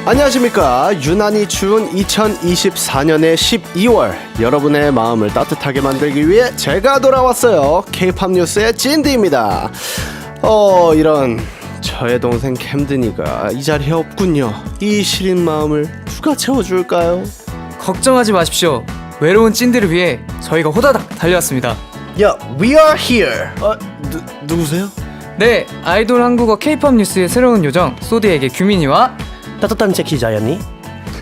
안녕하십니까. 유난히 추운 2024년의 12월 여러분의 마음을 따뜻하게 만들기 위해 제가 돌아왔어요. K-POP 뉴스의 찐디입니다. 이런 저의 동생 캠든이가 이 자리에 없군요. 이 시린 마음을 누가 채워줄까요? 걱정하지 마십시오. 외로운 찐디를 위해 저희가 호다닥 달려왔습니다. Yeah, we are here. 누구세요? 네, 아이돌 한국어 K-POP 뉴스의 새로운 요정 소디에게 규민이와 따뜻한 섹시 자연이.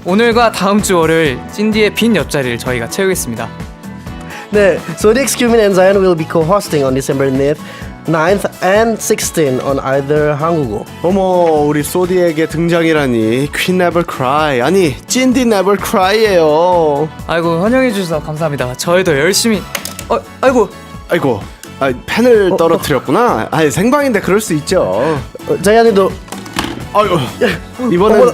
오늘과 다음 주 월요일 찐디의 빈 옆자리를 저희가 채우겠습니다. 네, so the Cumin and Zion will be co-hosting on December 9th and 16th on either 한국어. 어머, 우리 소디에게 등장이라니. 퀸 네버 크라이, 아니 찐디 네버 크라이예요. 아이고, 환영해 주셔서 감사합니다. 저희도 열심히 아이고 펜을 떨어뜨렸구나. 생방인데 그럴 수 있죠. 자연이도. 아이고, 이번엔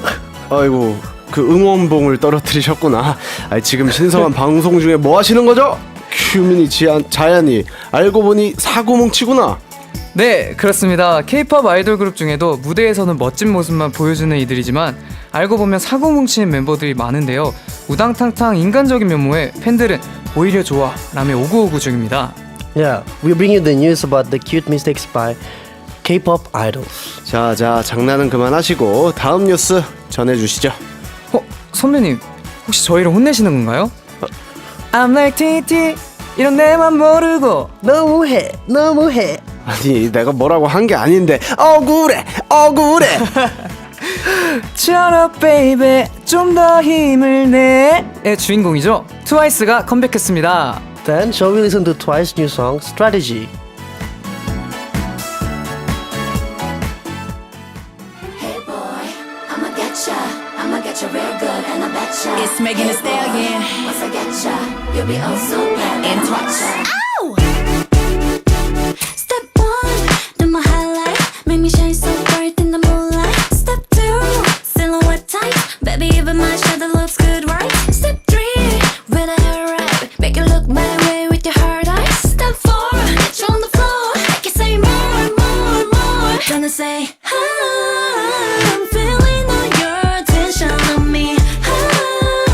아이고 그 응원봉을 떨어뜨리셨구나. 지금 신성한 방송 중에 뭐 하시는 거죠? 큐민이 자연이 알고 보니 사고뭉치구나. 네, 그렇습니다. K-POP 아이돌 그룹 중에도 무대에서는 멋진 모습만 보여주는 이들이지만 알고 보면 사고 뭉치는 멤버들이 많은데요. 우당탕탕 인간적인 면모에 팬들은 오히려 좋아 라며 오구오구 중입니다. Yeah, we bring you the news about the cute mistakes by K-pop idols. 자, 장난은 그만하시고 다음 뉴스 전해주시죠. 선배님, 혹시 저희를 혼내시는 건가요? I'm like TT 이런 내맘 모르고 너무해. 아니, 내가 뭐라고 한 게 아닌데 억울해. Shut up baby 좀 더 힘을 내의 주인공이죠. 트와이스가 컴백했습니다. Then shall we listen to Twice's new song Strategy? Hey boy, I'ma get ya real good and I betcha. It's Megan Thee Stallion. Once I get ya, you'll be oh so bad And I Twice. betcha. Step one, do my highlight, make me shine so bright in the moonlight. Step two, silhouette tight, baby even my shadow looks good, right? Step three, with a hair right, make it look my way with your hard eyes. Step four, get you on the floor, make you say more. Gonna say, I'm feeling all your attention on me.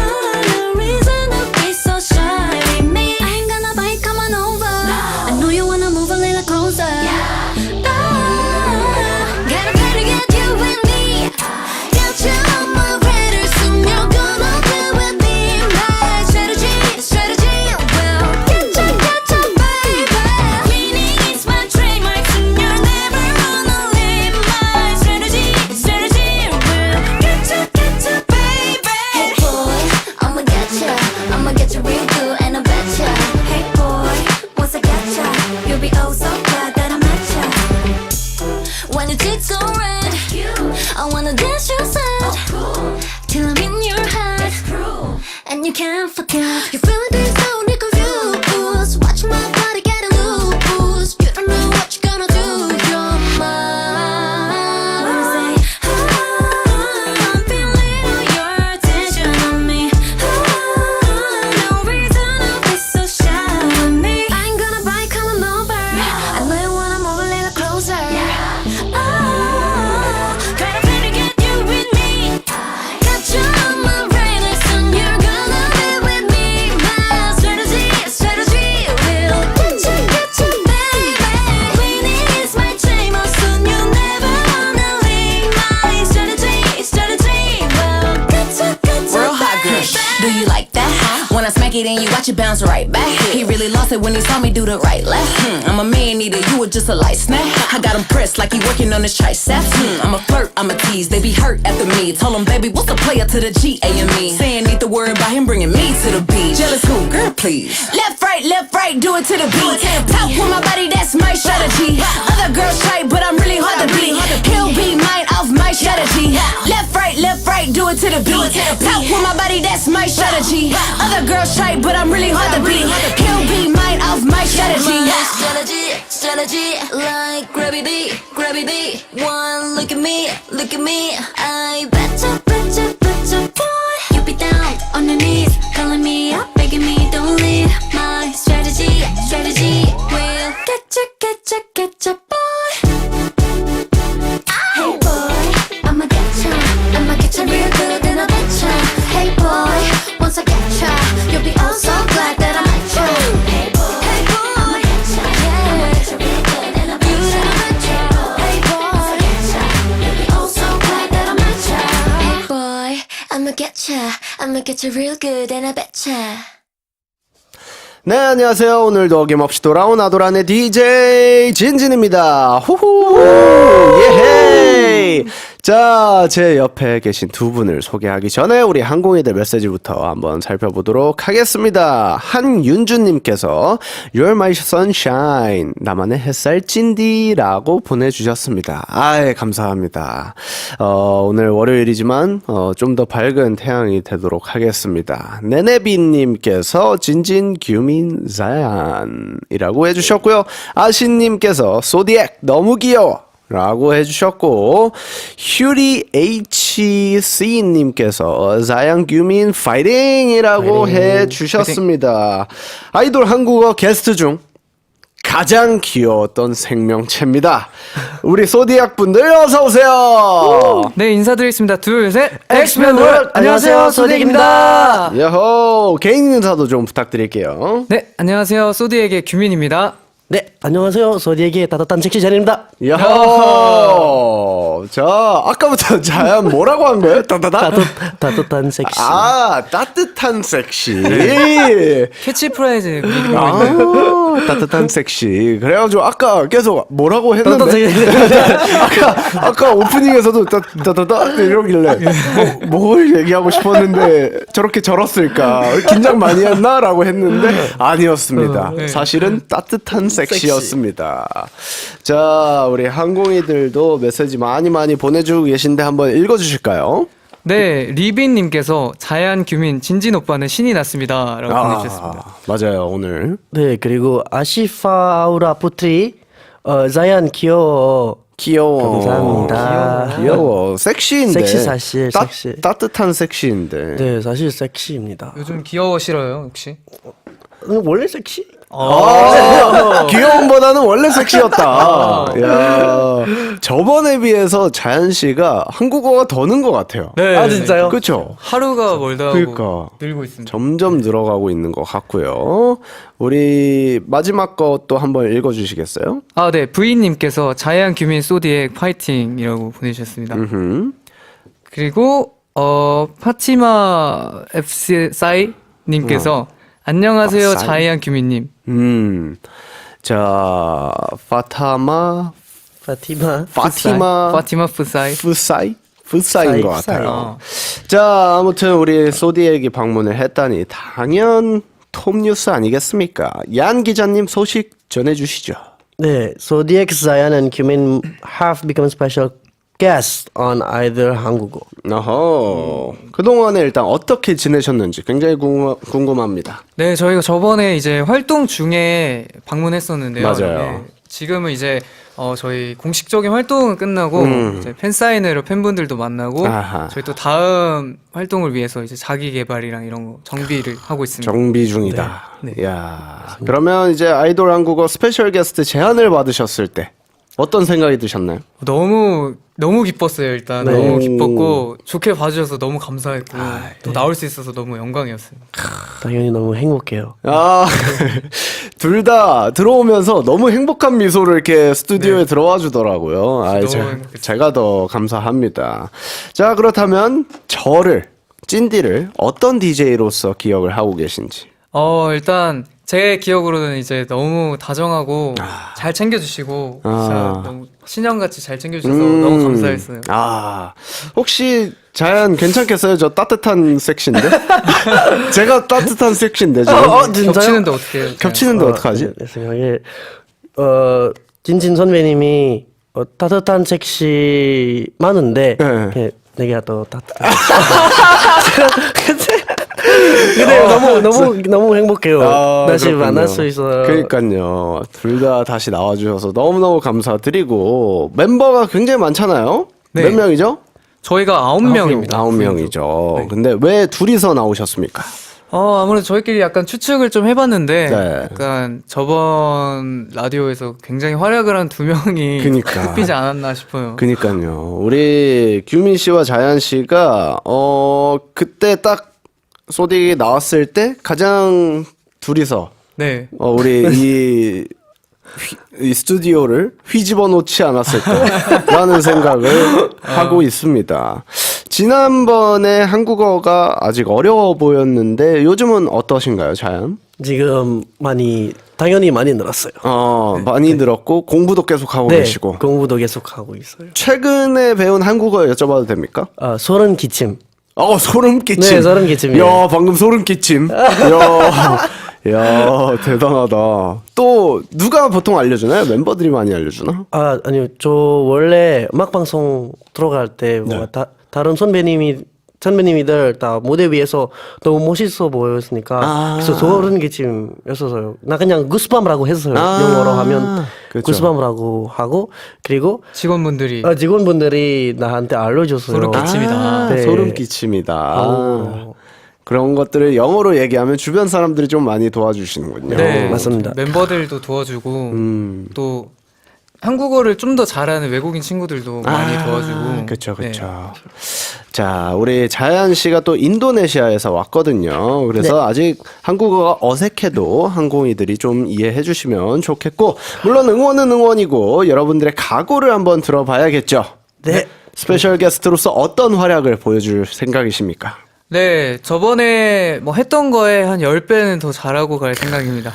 No reason to be so shy with me. I ain't gonna bite, come on over. I know you wanna move a little closer. Gotta try to get you with me. Get you on my radar, soon you're gonna be with me. My strategy will get you, baby. Winning is my trademark, soon you're never gonna leave. My strategy will get you, baby. Hey boy, I'ma get you real good and I betcha. Hey boy, once I get ya, you'll be oh so glad that I met ya. When your cheeks go red, I wanna dance your side till I'm in your head, and you can't forget. You're feeling this only confused. Watch my body get loose. You don't know what you're gonna do. You're mine. When I say, I'm feeling all your attention on me. No reason to be so shy with me. I ain't gonna bite, come on over. I know you wanna move a little closer. Gotta try to get you with me. Got you on my radar, soon you're gonna be with me. My strategy will get you, baby. Winning is my trademark, soon you'll never wanna leave. My strategy will get you, Real hot girl. baby. Do you like that? When I smack it and you watch it bounce right back. He really lost it when he saw me do the right left. I'm a man eater, you were just a light snack. I got him pressed like he working on his triceps. I'm a flirt, I'm a tease, they be hurt after me. Told him, baby, what's the player to the G-A-M-E? Saying need to worry about him bringing me to the beach. Jealous who? Girl, please. Left, right, do it to the beat. Talk with my body, that's my strategy. Other girls try, but I'm really hard to beat. He'll be mine off my strategy. Left, right, do it to the beat. Talk with my body, that's my strategy. Other girls try, but I'm really hard to beat. He'll be mine off my strategy. My strategy, like gravity. One look at me. I betcha, boy. You be down on your knees, calling me up, begging me don't leave. My strategy will get you, boy. Hey boy, I'ma get you real good. betcha I'ma get you real good and I betcha 네, 안녕하세요. 오늘도 어김없이 돌아온 아도란의 DJ 진진입니다. 후후! 예헤이! 자, 제 옆에 계신 두 분을 소개하기 전에 우리 항공이들 메시지부터 한번 살펴보도록 하겠습니다. 한윤주님께서 You're my sunshine. 나만의 햇살 찐디라고 보내주셨습니다. 아이, 감사합니다. 오늘 월요일이지만 좀 더 밝은 태양이 되도록 하겠습니다. 네네비님께서 진진 규민 자얀이라고 해주셨고요. 아신님께서 소디액 너무 귀여워 라고 해주셨고, 휴리 HC님께서 자양 규민 파이팅이라고 해주셨습니다. 아이돌 한국어 게스트 중 가장 귀여웠던 생명체입니다. 우리 소디악 분들 어서 오세요. 네, 인사드리겠습니다. 둘, 셋. 엑스맨 월드! 안녕하세요, 소디액입니다. 여호, 개인 인사도 좀 부탁드릴게요. 네, 안녕하세요. 소디에게 규민입니다. 네, 안녕하세요. 소디에게 따뜻한 섹시 잔입니다. 여호, 자, 아까부터 자연 뭐라고 한 거예요? 따다다? 따뜻한 섹시. 아, 따뜻한 섹시. 캐치프라이즈 미리고 아, 있는. 따뜻한 섹시. 그래가지고 아까 계속 뭐라고 따뜻한 했는데 섹시. 아까 오프닝에서도 따다다 이러길래 뭘 얘기하고 싶었는데 저렇게 절었을까 긴장 많이 했나라고 했는데 아니었습니다. 사실은 따뜻한 섹시였습니다. 자, 우리 항공이들도 메시지 많이 보내주고 계신데 한번 읽어주실까요? 네, 리빈님께서 자얀 규민 진진 오빠는 신이 났습니다. 라고 보내주셨습니다. 맞아요. 오늘 네, 그리고 아시파 아우라 푸트리 자얀 귀여워. 귀여워. 감사합니다. 귀여워. 섹시인데. 섹시 사실, 섹시. 따뜻한 섹시인데. 네, 사실 섹시입니다. 요즘 귀여워 싫어요, 혹시? 원래 섹시? 귀여움보다는 원래 섹시였다. 야, 저번에 비해서 자연 씨가 한국어가 더 는 것 같아요. 네. 아, 진짜요? 그렇죠. 하루가 멀다 하고 그러니까. 늘고 있습니다. 점점 늘어가고 있는 것 같고요. 우리 마지막 것도 한번 읽어주시겠어요? 아, 네. 부인님께서 자양 규민 소디의 파이팅이라고 보내주셨습니다. 그리고 파티마 FC사이님께서 안녕하세요, 사이? 자양 규민님. 자, 파티마 파티마 푸사이. 푸사인 것 푸사이. 같아요. 자, 아무튼 우리 소디에게 방문을 했다니 당연 톱뉴스 아니겠습니까? 얀 기자님 소식 전해주시죠. 네, Zodiac, Zayan, and Kumin have become special guests on either 한국어. 어허, 그동안에 일단 어떻게 지내셨는지 굉장히 궁금합니다. 네, 저희가 저번에 이제 활동 중에 방문했었는데요. 맞아요. 네, 지금은 이제 저희 공식적인 활동은 끝나고 이제 팬 사인회로 팬분들도 만나고 아하. 저희 또 다음 활동을 위해서 이제 자기 개발이랑 이런 거 정비를 하고 있습니다. 정비 중이다. 네. 야, 그러면 이제 아이돌 한국어 스페셜 게스트 제안을 받으셨을 때 어떤 생각이 드셨나요? 너무 기뻤어요. 일단 네. 너무 기뻤고 좋게 봐주셔서 너무 감사했고 또 나올 수 있어서 너무 영광이었어요. 당연히 너무 행복해요. 아, 둘 다 들어오면서 너무 행복한 미소를 이렇게 스튜디오에 들어와 주더라고요. 아, 너무 제가 더 감사합니다. 자, 그렇다면 찐디를 어떤 DJ로서 기억을 하고 계신지. 일단 제 기억으로는 이제 너무 다정하고 잘 챙겨주시고 진짜 너무 신형같이 잘 챙겨주셔서 너무 감사했어요. 아, 혹시 자연 괜찮겠어요? 저 따뜻한 섹시인데? 제가 따뜻한 섹시인데 지금. 진짜요? 겹치는데 어떻게 해요? 겹치는데 어떡하지? 내 생각에 진진 선배님이 따뜻한 섹시 많은데 네. 내가 더 따뜻해. 근데 너무 행복해요. 다시 그렇군요. 만날 수 있어요. 그러니까요. 둘 다 다시 나와주셔서 너무너무 감사드리고 멤버가 굉장히 많잖아요. 네. 몇 명이죠? 저희가 9명입니다. 9명이죠. 네. 근데 왜 둘이서 나오셨습니까? 아무래도 저희끼리 약간 추측을 좀 해봤는데 네. 약간 저번 라디오에서 굉장히 활약을 한 두 명이 그니까. 꼽히지 않았나 싶어요. 그니까요. 우리 규민 씨와 자연 씨가 그때 딱 소디 나왔을 때 가장 둘이서 네. 우리 이 스튜디오를 휘집어 놓지 않았을까라는 생각을 하고 있습니다. 지난번에 한국어가 아직 어려워 보였는데 요즘은 어떠신가요, 자연? 지금 당연히 많이 늘었어요. 많이 늘었고 공부도 계속 하고 네, 계시고. 공부도 계속 하고 있어요. 최근에 배운 한국어 여쭤봐도 됩니까? 소름 끼침. 소름 끼침. 네, 소름 끼침이에요. 야, 방금 소름 끼침. 야, 대단하다. 또 누가 보통 알려주나요? 멤버들이 많이 알려주나? 아니요. 저 원래 음악 방송 들어갈 때 다른 선배님이들 다 무대 위에서 너무 멋있어 보였으니까 그래서 소름 끼침이었어요. 나 그냥 구스밤이라고 했어요. 영어로 하면 그쵸. 구스밤이라고 하고 그리고 직원분들이 직원분들이 나한테 알려줬어요. 소름 끼침이다. 네. 소름 끼침이다. 그런 것들을 영어로 얘기하면 주변 사람들이 좀 많이 도와주시는군요. 네, 맞습니다. 멤버들도 도와주고 또 한국어를 좀 더 잘하는 외국인 친구들도 많이 도와주고. 그렇죠, 네. 그렇죠. 자, 우리 자연 씨가 또 인도네시아에서 왔거든요. 그래서 아직 한국어가 어색해도 항공이들이 좀 이해해 주시면 좋겠고, 물론 응원은 응원이고 여러분들의 각오를 한번 들어봐야겠죠. 네. 스페셜 게스트로서 어떤 활약을 보여줄 생각이십니까? 네, 저번에 뭐 했던 거에 한 10배는 더 잘하고 갈 생각입니다.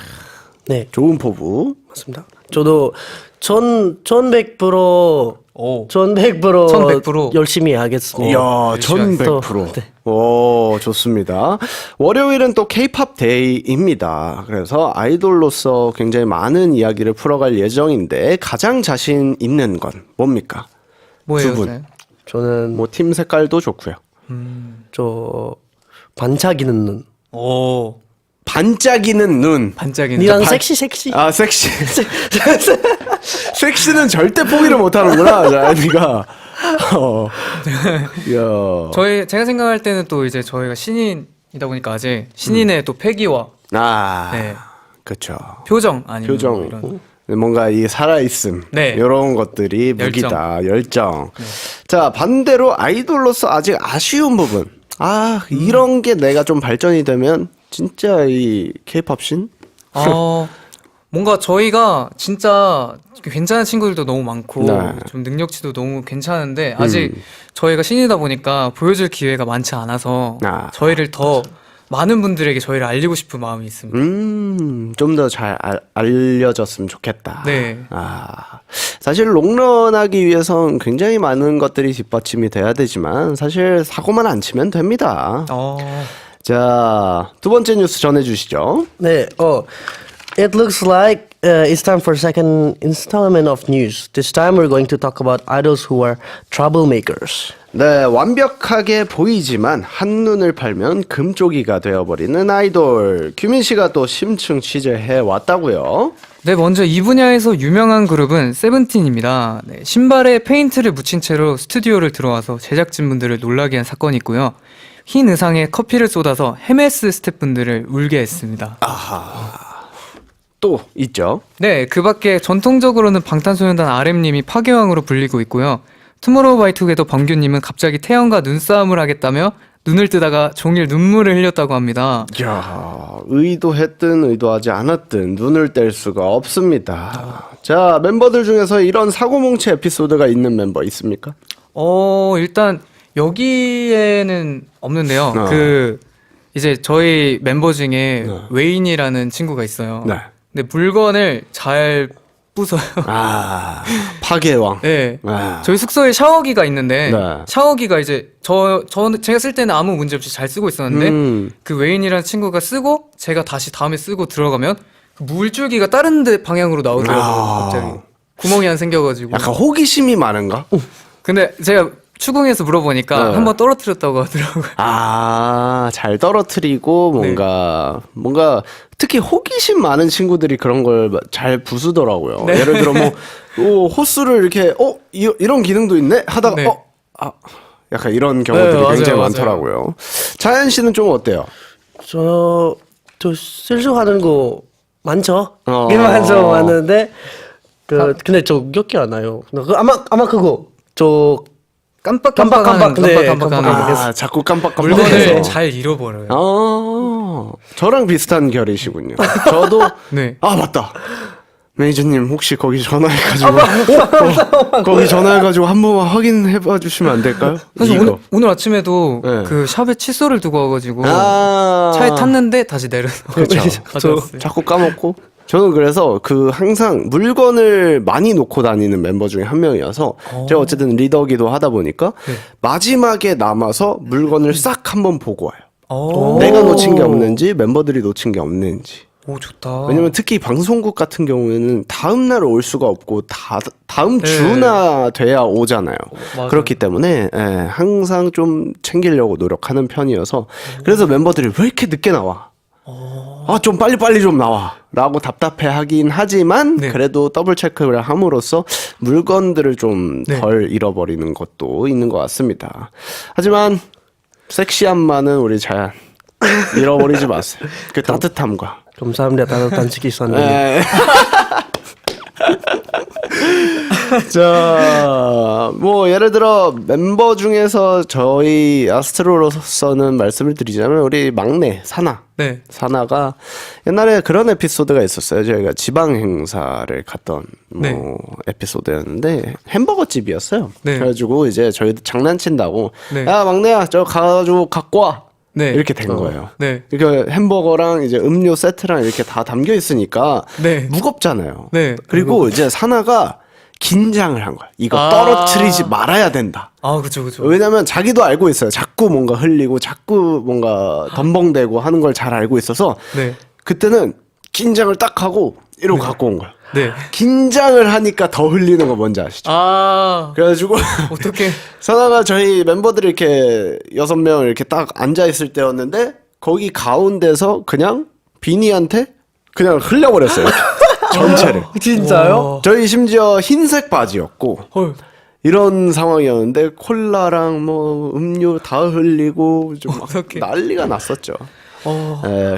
네. 좋은 포부. 맞습니다. 저도 1100% 오. 1100% 열심히 하겠습니다. 이야, 열심히 1100%. 네. 오, 좋습니다. 월요일은 또 K-팝 데이입니다. 그래서 아이돌로서 굉장히 많은 이야기를 풀어갈 예정인데 가장 자신 있는 건 뭡니까? 뭐예요? 두 분. 네? 저는 뭐 팀 색깔도 좋고요. 저 반짝이는 눈. 오, 반짝이는 눈. 반짝이는. 니랑 섹시. 섹시. 섹시는 절대 포기를 못 하는구나, 자연이가. 이야. 제가 생각할 때는 또 이제 저희가 신인이다 보니까 아직 신인의 또 패기와 네. 그쵸. 표정 아니면 표정. 뭐 이런. 뭔가 이 살아있음. 네. 이런 것들이 무기다. 열정. 자, 반대로 아이돌로서 아직 아쉬운 부분. 이런 게 내가 좀 발전이 되면 진짜 이 케이팝 신? 뭔가 저희가 진짜 괜찮은 친구들도 너무 많고 네. 좀 능력치도 너무 괜찮은데 아직 저희가 신이다 보니까 보여줄 기회가 많지 않아서 저희를 더 많은 분들에게 저희를 알리고 싶은 마음이 있습니다. 좀 더 잘 알려졌으면 좋겠다. 네. 사실 롱런하기 위해선 굉장히 많은 것들이 뒷받침이 돼야 되지만 사실 사고만 안 치면 됩니다. 자, 두 번째 뉴스 전해주시죠. 네. It looks like it's time for second installment of news. This time we're going to talk about idols who are troublemakers. 네, 완벽하게 보이지만 한눈을 팔면 금쪽이가 되어버리는 아이돌. 규민 씨가 또 심층 취재해 왔다고요. 네, 먼저 이 분야에서 유명한 그룹은 세븐틴입니다. 네, 신발에 페인트를 묻힌 채로 스튜디오를 들어와서 제작진분들을 놀라게 한 사건이 있고요. 흰 의상에 커피를 쏟아서 헤메스 스태프분들을 울게 했습니다. 또 있죠. 네, 그 밖에 전통적으로는 방탄소년단 RM님이 파괴왕으로 불리고 있고요. 투모로우바이투게더 범규님은 갑자기 태연과 눈싸움을 하겠다며 눈을 뜨다가 종일 눈물을 흘렸다고 합니다. 야, 의도했든 의도하지 않았든 눈을 뗄 수가 없습니다. 자, 멤버들 중에서 이런 사고뭉치 에피소드가 있는 멤버 있습니까? 일단 여기에는 없는데요. 이제 저희 멤버 중에 웨인이라는 친구가 있어요. 네. 근데 물건을 잘 부숴요. 파괴왕. 네. 저희 숙소에 샤워기가 있는데 네. 샤워기가 이제 제가 쓸 때는 아무 문제 없이 잘 쓰고 있었는데 그 웨인이라는 친구가 쓰고 제가 다시 다음에 쓰고 들어가면 그 물줄기가 다른 데 방향으로 나오더라고요. 갑자기 구멍이 안 생겨가지고. 약간 호기심이 많은가? 근데 제가 추궁해서 물어보니까 한번 떨어뜨렸다고 하더라고요. 잘 떨어뜨리고 뭔가 특히 호기심 많은 친구들이 그런 걸 잘 부수더라고요. 네. 예를 들어 호스를 이렇게 이런 기능도 있네 하다가 네. 약간 이런 경우들이 맞아요, 굉장히 맞아요. 많더라고요. 자연 씨는 좀 어때요? 저 실수하는 거 많죠. 많은데 근데 저 기억이 안 나요. 아마 그거 저 깜빡깜빡하는 자꾸 깜빡깜빡 물건을 잘 잃어버려요. 저랑 비슷한 결이시군요. 저도 네. 맞다. 매니저님 혹시 거기 전화해가지고 거기 전화해가지고 한 번만 확인해봐 주시면 안 될까요? 사실 이거. 오늘 아침에도 네. 그 샵에 칫솔을 두고 와가지고 아 차에 탔는데 다시 내려서 그렇죠. 가져왔어요. 자꾸 까먹고. 저는 그래서 그 항상 물건을 많이 놓고 다니는 멤버 중에 한 명이어서 제가 어쨌든 리더기도 하다 보니까 네. 마지막에 남아서 물건을 싹 한번 보고 와요. 오. 내가 놓친 게 없는지 멤버들이 놓친 게 없는지. 오 좋다. 왜냐면 특히 방송국 같은 경우에는 다음 날 올 수가 없고 다음 네. 주나 돼야 오잖아요. 맞아요. 그렇기 때문에 항상 좀 챙기려고 노력하는 편이어서 그래서 멤버들이 왜 이렇게 늦게 나와? 아, 좀 빨리빨리 좀 나와. 라고 답답해 하긴 하지만 네. 그래도 더블 체크를 함으로써 물건들을 좀 네. 덜 잃어버리는 것도 있는 것 같습니다. 하지만 섹시함만은 우리 자연 잃어버리지 마세요. 그 따뜻함과. 감사합니다. 따뜻한 치킨 선배님. 네. 자, 뭐 예를 들어 멤버 중에서 저희 아스트로로서는 말씀을 드리자면 우리 막내 네. 사나가 옛날에 그런 에피소드가 있었어요. 저희가 지방 행사를 갔던 뭐 네. 에피소드였는데 햄버거 집이었어요. 네. 그래가지고 이제 저희도 장난친다고 네. 야 막내야 저 가가지고 갖고 와. 네. 이렇게 된 거예요. 네. 이렇게 햄버거랑 이제 음료 세트랑 이렇게 다 담겨 있으니까 네. 무겁잖아요. 네. 그리고 이제 사나가 긴장을 한 거야. 이거 아. 떨어뜨리지 말아야 된다. 아 그죠. 왜냐면 자기도 알고 있어요. 자꾸 뭔가 흘리고 자꾸 뭔가 덤벙대고 하는 걸 잘 알고 있어서 네. 그때는 긴장을 딱 하고 이러고 갖고 온 거야. 네. 긴장을 하니까 더 흘리는 거 뭔지 아시죠? 아 그래가지고 어떻게? 사나가 저희 멤버들이 이렇게 6명 이렇게 딱 앉아 있을 때였는데 거기 가운데서 그냥 비니한테 그냥 흘려버렸어요. 전체를. 진짜요? 저희 심지어 흰색 바지였고 헐. 이런 상황이었는데 콜라랑 뭐 음료 다 흘리고 좀 막 어떡해. 난리가 났었죠.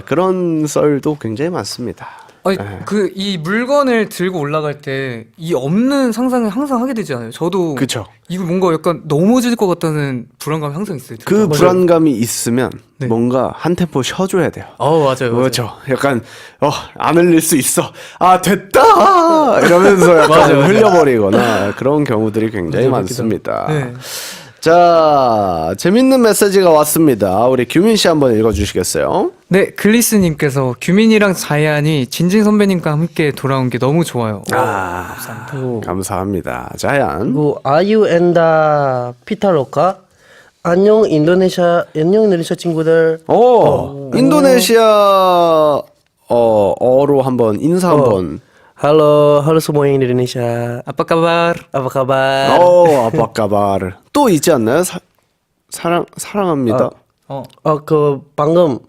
그런 썰도 굉장히 많습니다. 아니 그 이 물건을 들고 올라갈 때 이 없는 상상을 항상 하게 되지 않아요? 저도 그쵸. 이거 뭔가 약간 넘어질 것 같다는 불안감이 항상 있어요. 그 불안감이 있으면 네. 뭔가 한 템포 쉬어줘야 돼요. 맞아요. 그렇죠. 약간 안 흘릴 수 있어. 아 됐다 이러면서 약간 맞아요. 흘려버리거나 그런 경우들이 굉장히 많습니다. 네. 자 재밌는 메시지가 왔습니다. 우리 규민 씨 한번 읽어주시겠어요? 네, 글리스님께서 규민이랑 자이안이 진진 선배님과 함께 돌아온 게 너무 좋아요. 감사합니다. 자얀. 그리고 아유 앤다 피타로카 안녕 인도네시아 친구들. 인도네시아 어로 한번 인사 한번. Halo semua yang Indonesia. 아빠 까발. Apa kabar? 아빠까바르. 또 있지 않나요? 사랑합니다. 그 방금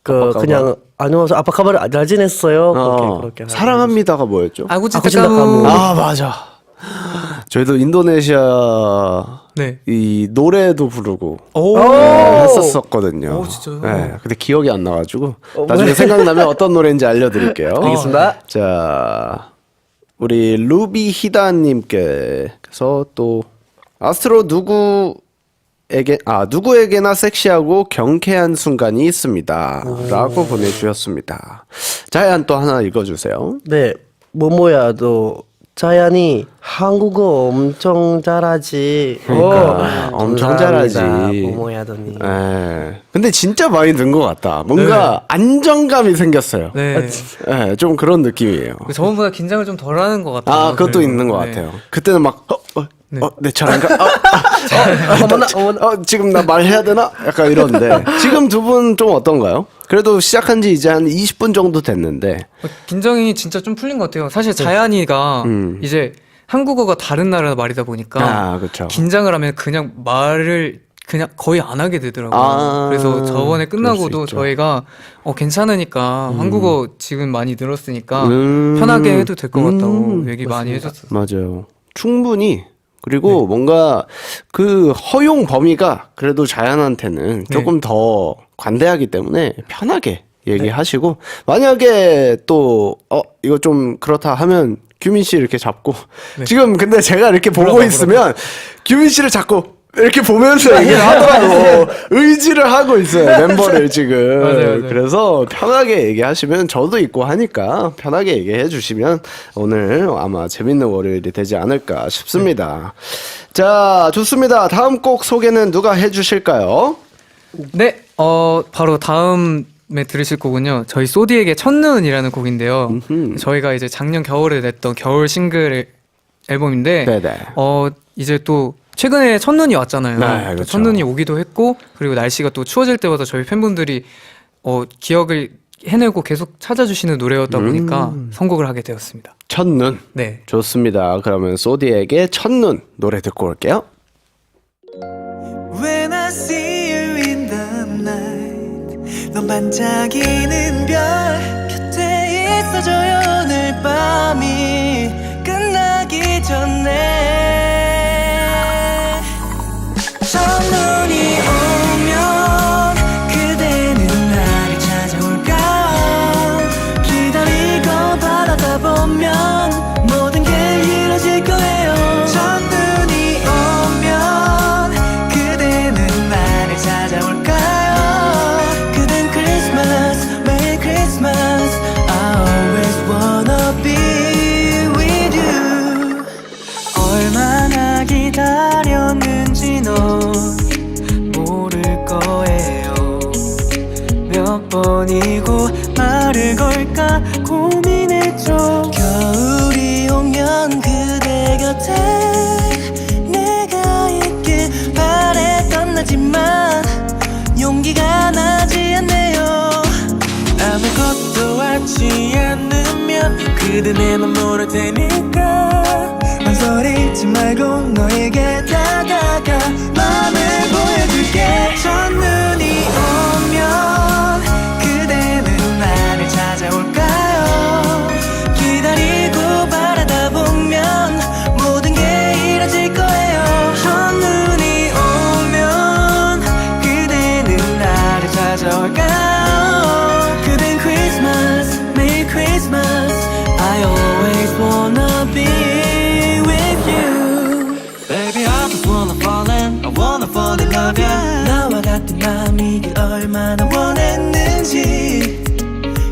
그 아빠 그냥 안녕하세요. 아빠 카바를 잘 지냈어요? 그렇게 하고. 사랑합니다가 뭐였죠? 아구치 아구치다 까무. 까무. 아 맞아. 저희도 인도네시아 네. 이 노래도 부르고 오. 했었거든요. 진짜요? 네, 근데 기억이 안 나가지고 나중에 생각나면 어떤 노래인지 알려드릴게요. 알겠습니다. 자, 우리 루비 히다님께서 또 아스트로 누구에게나 섹시하고 경쾌한 순간이 있습니다.라고 보내주셨습니다. 자이안 또 하나 읽어주세요. 네, 모모야도 자연이 한국어 엄청 잘하지. 그러니까 엄청 잘하지. 모모야더니. 예. 근데 진짜 많이 는 것 같다. 뭔가 안정감이 생겼어요. 네. 예, 좀 그런 느낌이에요. 저번보다 긴장을 좀 덜하는 것 같아요. 아, 그것도 그래도. 있는 것 네. 같아요. 그때는 막, 내 차례인가? 어머나. 지금 나 말해야 되나? 약간 이런데. 지금 두 분 좀 어떤가요? 그래도 시작한 지 이제 한 20분 정도 됐는데. 긴장이 진짜 좀 풀린 것 같아요. 사실 자이안이가 이제 한국어가 다른 나라 말이다 보니까 그렇죠. 긴장을 하면 그냥 말을 그냥 거의 안 하게 되더라고요. 아, 그래서 저번에 그럴 끝나고도 수 있죠. 저희가 괜찮으니까 한국어 지금 많이 늘었으니까 음. 편하게 해도 될 것 같다고 얘기 많이 해줬어요. 맞아요. 충분히. 그리고 뭔가 그 허용 범위가 그래도 자연한테는 조금 더 관대하기 때문에 편하게 얘기하시고 만약에 또 이거 좀 그렇다 하면 규민 씨 이렇게 잡고 지금 근데 제가 이렇게 보고 있으면 규민 씨를 잡고 이렇게 보면서 얘기를 하더라고. 의지를 하고 있어요, 멤버를 지금. 맞아요. 그래서 편하게 얘기하시면 저도 있고 하니까 편하게 얘기해 주시면 오늘 아마 재밌는 월요일이 되지 않을까 싶습니다. 자, 좋습니다. 다음 곡 소개는 누가 해 주실까요? 네, 바로 다음에 들으실 곡은요. 저희 소디에게 첫눈이라는 곡인데요. 저희가 이제 작년 겨울에 냈던 겨울 싱글 앨범인데, 네네. 이제 또 최근에 첫눈이 왔잖아요. 네, 그렇죠. 첫눈이 오기도 했고, 그리고 날씨가 또 추워질 때마다 저희 팬분들이 기억을 해내고 계속 찾아주시는 노래였다 보니까 선곡을 하게 되었습니다. 첫눈. 네. 좋습니다. 그러면 소디에게 첫눈 노래 듣고 올게요. When I see you in the night 넌 반짝이는 별 곁에 있어줘요 오늘 밤이 끝나기 전에 첫눈이 오면 그대는 나를 찾아올까 기다리고 바라다 보면 모든 게 이뤄질 거예요 첫눈이 오면 그대는 나를 찾아올까요 그댄 크리스마스 매일 크리스마스 I always wanna be with you 얼마나 기다렸는지 넌 모를 거예요 몇 번이고 말을 걸까 고민했죠 겨울이 오면 그대 곁에 내가 있길 바랬던 나지만 용기가 나지 않네요 아무것도 하지 않으면 그대 내 맘 모를 테니까 망설이지 말고 너에게 다가가 맘을 보여줄게 첫눈이 오면 그대는 나를 찾아올까요 기다리고 바라다 보면 모든 게 이뤄질 거예요 첫눈이 오면 그대는 나를 찾아올까요 그댄 크리스마스 매일 크리스마스 I always wanna be with you Baby I just wanna fall in I wanna fall in love yeah 나와 같은 맘이길 얼마나 원했는지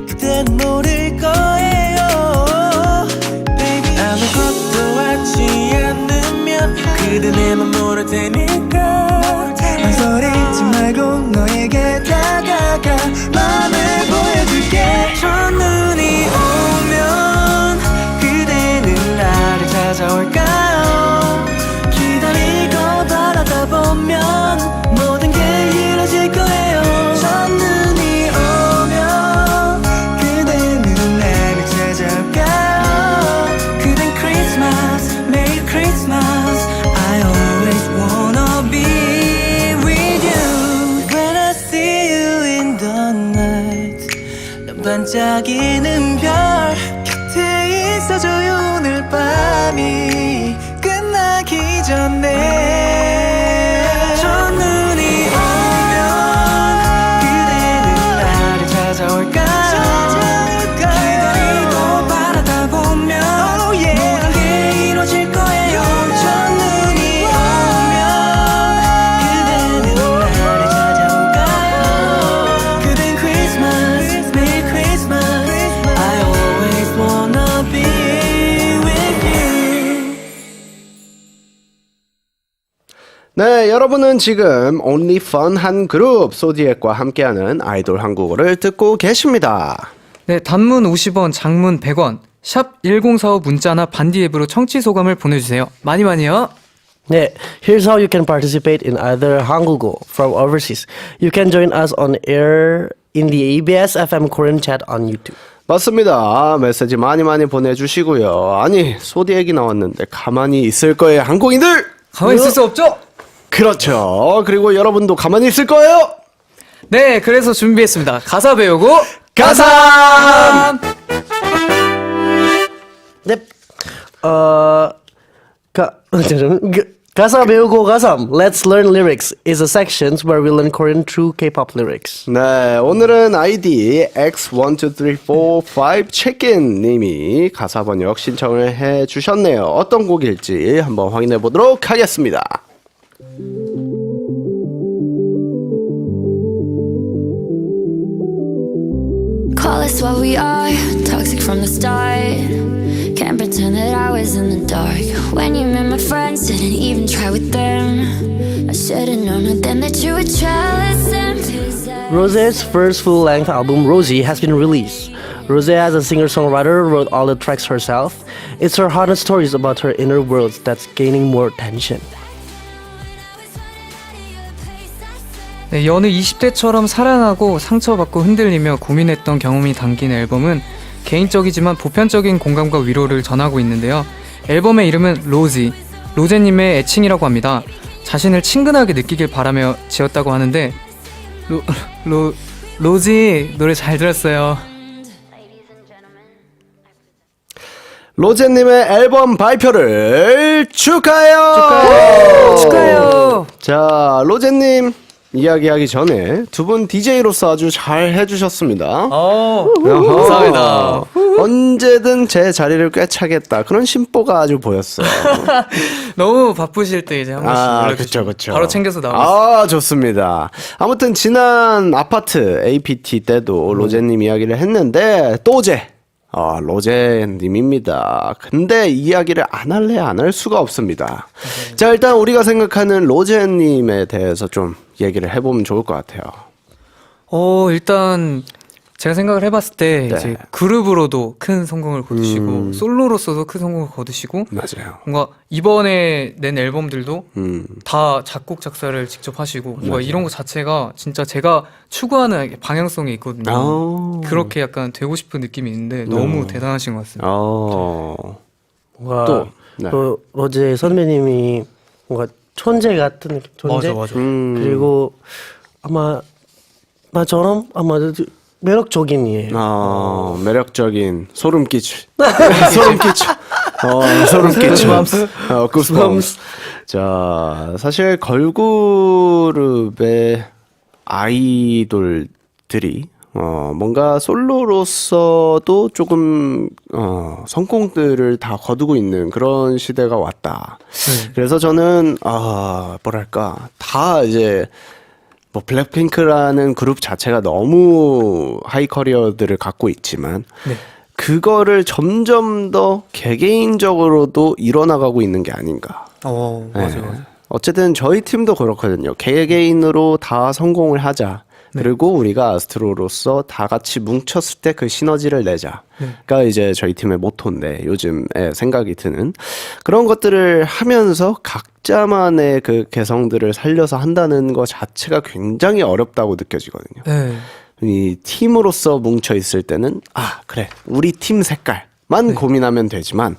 그대는 모를 거예요 Baby 아무것도 하지 않으면 그대 내 맘 모를 테니까 망설이지 말고 너에게 다가가 맘을 보여줄게 첫눈이 오면 그대는 나를 찾아올까요 기다리고 바라다 보면 모든 게 이뤄질 거예요 첫눈이 오면 그대는 나를 찾아올까요 그댄 크리스마스 매일 크리스마스 I always wanna be with you When I see you in the night 넌 반짝이는 별 곁에 있어줘요 오늘 밤이 끝나기 전에 첫눈이 오면 그대는 나를 찾아올까 기다리고 바라다 보면 모든 게 이뤄질 거예요 첫눈이 오면 그대는 나를 찾아올까요 그댄 크리스마스 매일 크리스마스 I always wanna be with you 네, 여러분은 지금 only fun 한 그룹 소디엑과 함께하는 아이돌 한국어를 듣고 계십니다. 네, 단문 50원, 장문 100원, 샵 1045 문자나 반디 앱으로 청취 소감을 보내주세요. 많이 많이요. 네, here's how you can participate in either 한국어 from overseas. You can join us on air in the ABS FM Korean chat on YouTube. 맞습니다. 메시지 많이 보내주시고요. 아니, 소디엑이 나왔는데 가만히 있을 거예요, 한국인들! 가만히 있을 수 없죠? 그렇죠. 그리고 여러분도 가만히 있을 거예요? 네, 그래서 준비했습니다. 가사 배우고 가삼! 네, 가사 배우고 가삼. Let's learn lyrics is a section where we learn Korean through K-pop lyrics. 네, 오늘은 아이디 X12345 체킨 님이 가사 번역 신청을 해주셨네요. 어떤 곡일지 한번 확인해 보도록 하겠습니다. start. Can't pretend that I was in the dark. When you met my friends, didn't even try with them. I should've known then that you would try listen. Rose's first full-length album, Rosie, has been released. Rose, as a singer-songwriter, wrote all the tracks herself. It's her honest stories about her inner worlds that's gaining more attention. 네, 여느 20대처럼 사랑하고 상처받고 흔들리며 고민했던 경험이 담긴 앨범은 개인적이지만 보편적인 공감과 위로를 전하고 있는데요. 앨범의 이름은 로지, 로제님의 애칭이라고 합니다. 자신을 친근하게 느끼길 바라며 지었다고 하는데 로지 노래 잘 들었어요. 로제님의 앨범 발표를 축하해요. 축하해요. 자, 로제님 이야기하기 전에 두 분 DJ로서 아주 잘 해주셨습니다. 감사합니다. 언제든 제 자리를 꿰차겠다 그런 심보가 아주 보였어요. 너무 바쁘실 때 이제 한 번씩 연락주시면 그쵸. 바로 챙겨서 나오겠습니다. 아, 좋습니다. 아무튼 지난 아파트 APT 때도 로제님 이야기를 했는데 또제 로제님입니다. 근데 이야기를 안 할래 안 할 수가 없습니다. 자, 일단 우리가 생각하는 로제님에 대해서 좀 얘기를 해보면 좋을 것 같아요. 일단 제가 생각을 해봤을 때 네. 이제 그룹으로도 큰 성공을 거두시고 솔로로서도 큰 성공을 거두시고 맞아요. 뭔가 이번에 낸 앨범들도 음. 다 작곡 작사를 직접 하시고 뭔가 이런 거 자체가 진짜 제가 추구하는 방향성이 있거든요. 그렇게 약간 되고 싶은 느낌이 있는데 너무 대단하신 것 같습니다. 뭔가 또, 네. 로제 선배님이 뭔가 천재 같은 존재. 맞아. 그리고 아마 나처럼 아마 매력적인이에요. 매력적인 소름 끼쳐. 소름 끼쳐. 구스범스. 자, 사실 걸그룹의 아이돌들이 뭔가 솔로로서도 조금 성공들을 다 거두고 있는 그런 시대가 왔다. 그래서 저는 뭐랄까 다 이제 뭐 블랙핑크라는 그룹 자체가 너무 하이 커리어들을 갖고 있지만 그거를 점점 더 개개인적으로도 일어나가고 있는 게 아닌가. 맞아요. 어쨌든 저희 팀도 그렇거든요. 개개인으로 다 성공을 하자. 그리고 우리가 아스트로로서 다 같이 뭉쳤을 때 그 시너지를 내자가 이제 저희 팀의 모토인데 요즘에 생각이 드는 그런 것들을 하면서 각자만의 그 개성들을 살려서 한다는 것 자체가 굉장히 어렵다고 느껴지거든요. 네. 이 팀으로서 뭉쳐 있을 때는 그래 우리 팀 색깔만 고민하면 되지만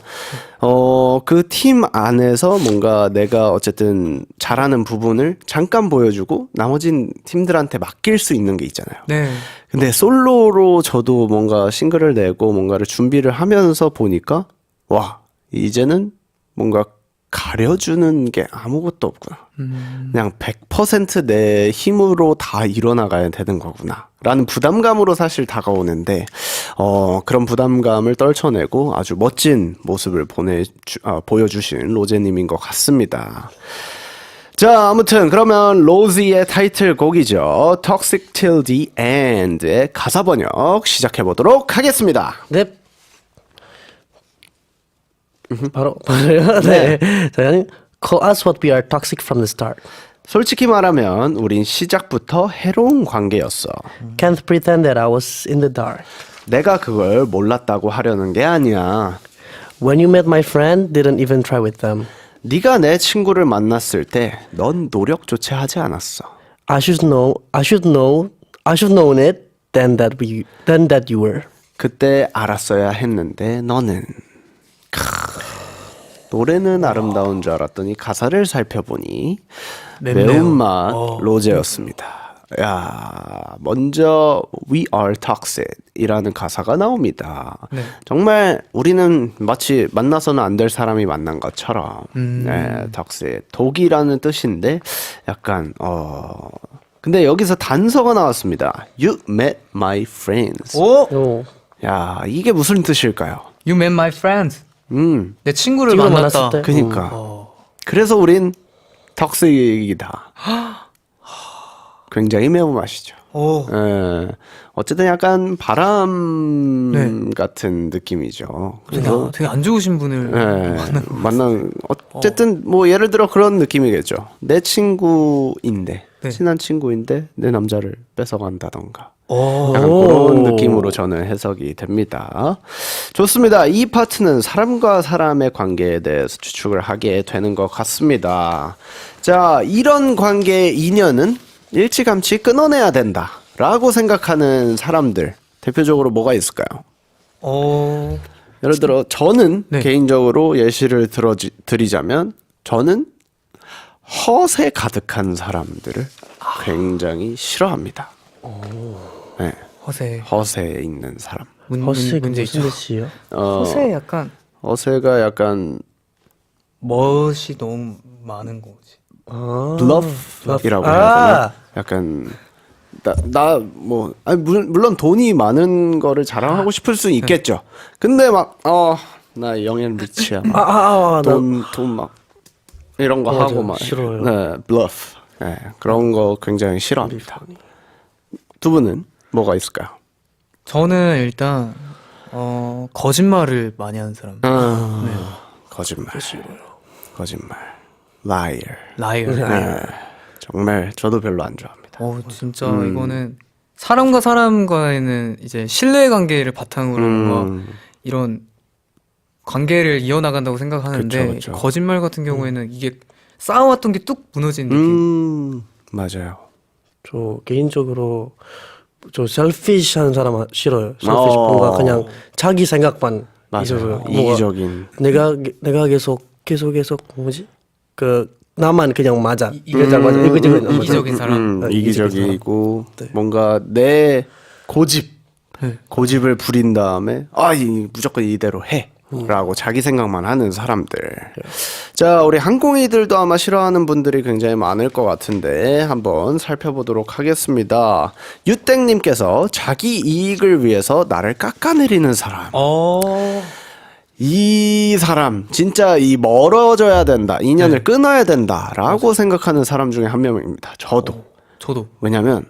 그 팀 안에서 뭔가 내가 어쨌든 잘하는 부분을 잠깐 보여주고 나머진 팀들한테 맡길 수 있는 게 있잖아요. 네. 근데 솔로로 저도 뭔가 싱글을 내고 뭔가를 준비를 하면서 보니까 와 이제는 뭔가 가려주는 게 아무것도 없구나. 그냥 100% 내 힘으로 다 일어나가야 되는 거구나. 라는 부담감으로 사실 다가오는데, 그런 부담감을 떨쳐내고 아주 멋진 모습을 보여주신 로제님인 것 같습니다. 자, 아무튼 그러면 로지의 타이틀곡이죠. Toxic Till the End의 가사 번역 시작해보도록 하겠습니다. 네. 바로요. 네. 저는 call us what we are toxic from the start. 솔직히 말하면 우린 시작부터 해로운 관계였어. Can't pretend that I was in the dark. 내가 그걸 몰랐다고 하려는 게 아니야. When you met my friend, didn't even try with them. 네가 내 친구를 만났을 때 넌 노력조차 하지 않았어. I should known it then that you were. 그때 알았어야 했는데 너는 노래는 아름다운 줄 알았더니 가사를 살펴보니 매운맛 로제였습니다. 야, 먼저 We are toxic 이라는 가사가 나옵니다. 정말 우리는 마치 만나서는 안 될 사람이 만난 것처럼 네, toxic 독이라는 뜻인데 약간 근데 여기서 단서가 나왔습니다. You met my friends. 오. 야, 이게 무슨 뜻일까요? You met my friends. 내 친구를 친구를 만났다. 만났을 때? 그니까. 그래서 우린 덕색이다. 굉장히 매운맛이죠. 오. 예. 어쨌든 약간 바람 네. 같은 느낌이죠. 그래서 되게 안 좋으신 분을 만난 어쨌든 뭐 예를 들어 그런 느낌이겠죠. 내 친구인데 네. 친한 친구인데 내 남자를 뺏어간다던가. 오. 약간 그런 느낌으로 저는 해석이 됩니다. 좋습니다. 이 파트는 사람과 사람의 관계에 대해서 추측을 하게 되는 것 같습니다. 자, 이런 관계의 인연은 일찌감치 끊어내야 된다라고 생각하는 사람들 대표적으로 뭐가 있을까요? 예를 들어 저는 네. 개인적으로 예시를 드리자면 저는 허세 가득한 사람들을 굉장히 싫어합니다. 네, 허세 있는 사람. 허스가 문제 무슨 있죠. 뜻이요? 허세 약간 허세가 약간 멋이 너무 많은 거지. 블러프이라고 해야 되나? 약간 뭐 물론 돈이 많은 거를 자랑하고 싶을 수 있겠죠. 근데 막 나 영앤 리치야. 돈 막 이런 거 맞아요. 하고 막 싫어요. 네, 블러프. 네, 그런 거 굉장히 싫어합니다. 두 분은 뭐가 있을까요? 저는 일단 거짓말을 많이 하는 사람. 거짓말. liar. 라이어. 네, 정말 저도 별로 안 좋아합니다. 진짜 이거는 사람과 사람과에는 이제 신뢰 관계를 바탕으로 뭔가 이런 관계를 이어나간다고 생각하는데 그쵸. 거짓말 같은 경우에는 이게 쌓아왔던 게 뚝 무너진 느낌. 맞아요. 저 개인적으로 저 셀피시한 사람 싫어요. 셀피시 뭔가 그냥 자기 생각만 맞아요. 있어요. 뭔가 이기적인. 내가 계속 뭐지? 그 나만 그냥 맞아. 이거 잘 맞아. 이기적인 사람. 이기적이고 네. 뭔가 내 고집을 부린 다음에 무조건 이대로 해라고 자기 생각만 하는 사람들. 자, 우리 항공이들도 아마 싫어하는 분들이 굉장히 많을 것 같은데 한번 살펴보도록 하겠습니다. 유땡님께서 자기 이익을 위해서 나를 깎아내리는 사람. 이 사람 진짜 멀어져야 된다, 인연을 끊어야 된다라고 생각하는 사람 중에 한 명입니다. 저도. 왜냐면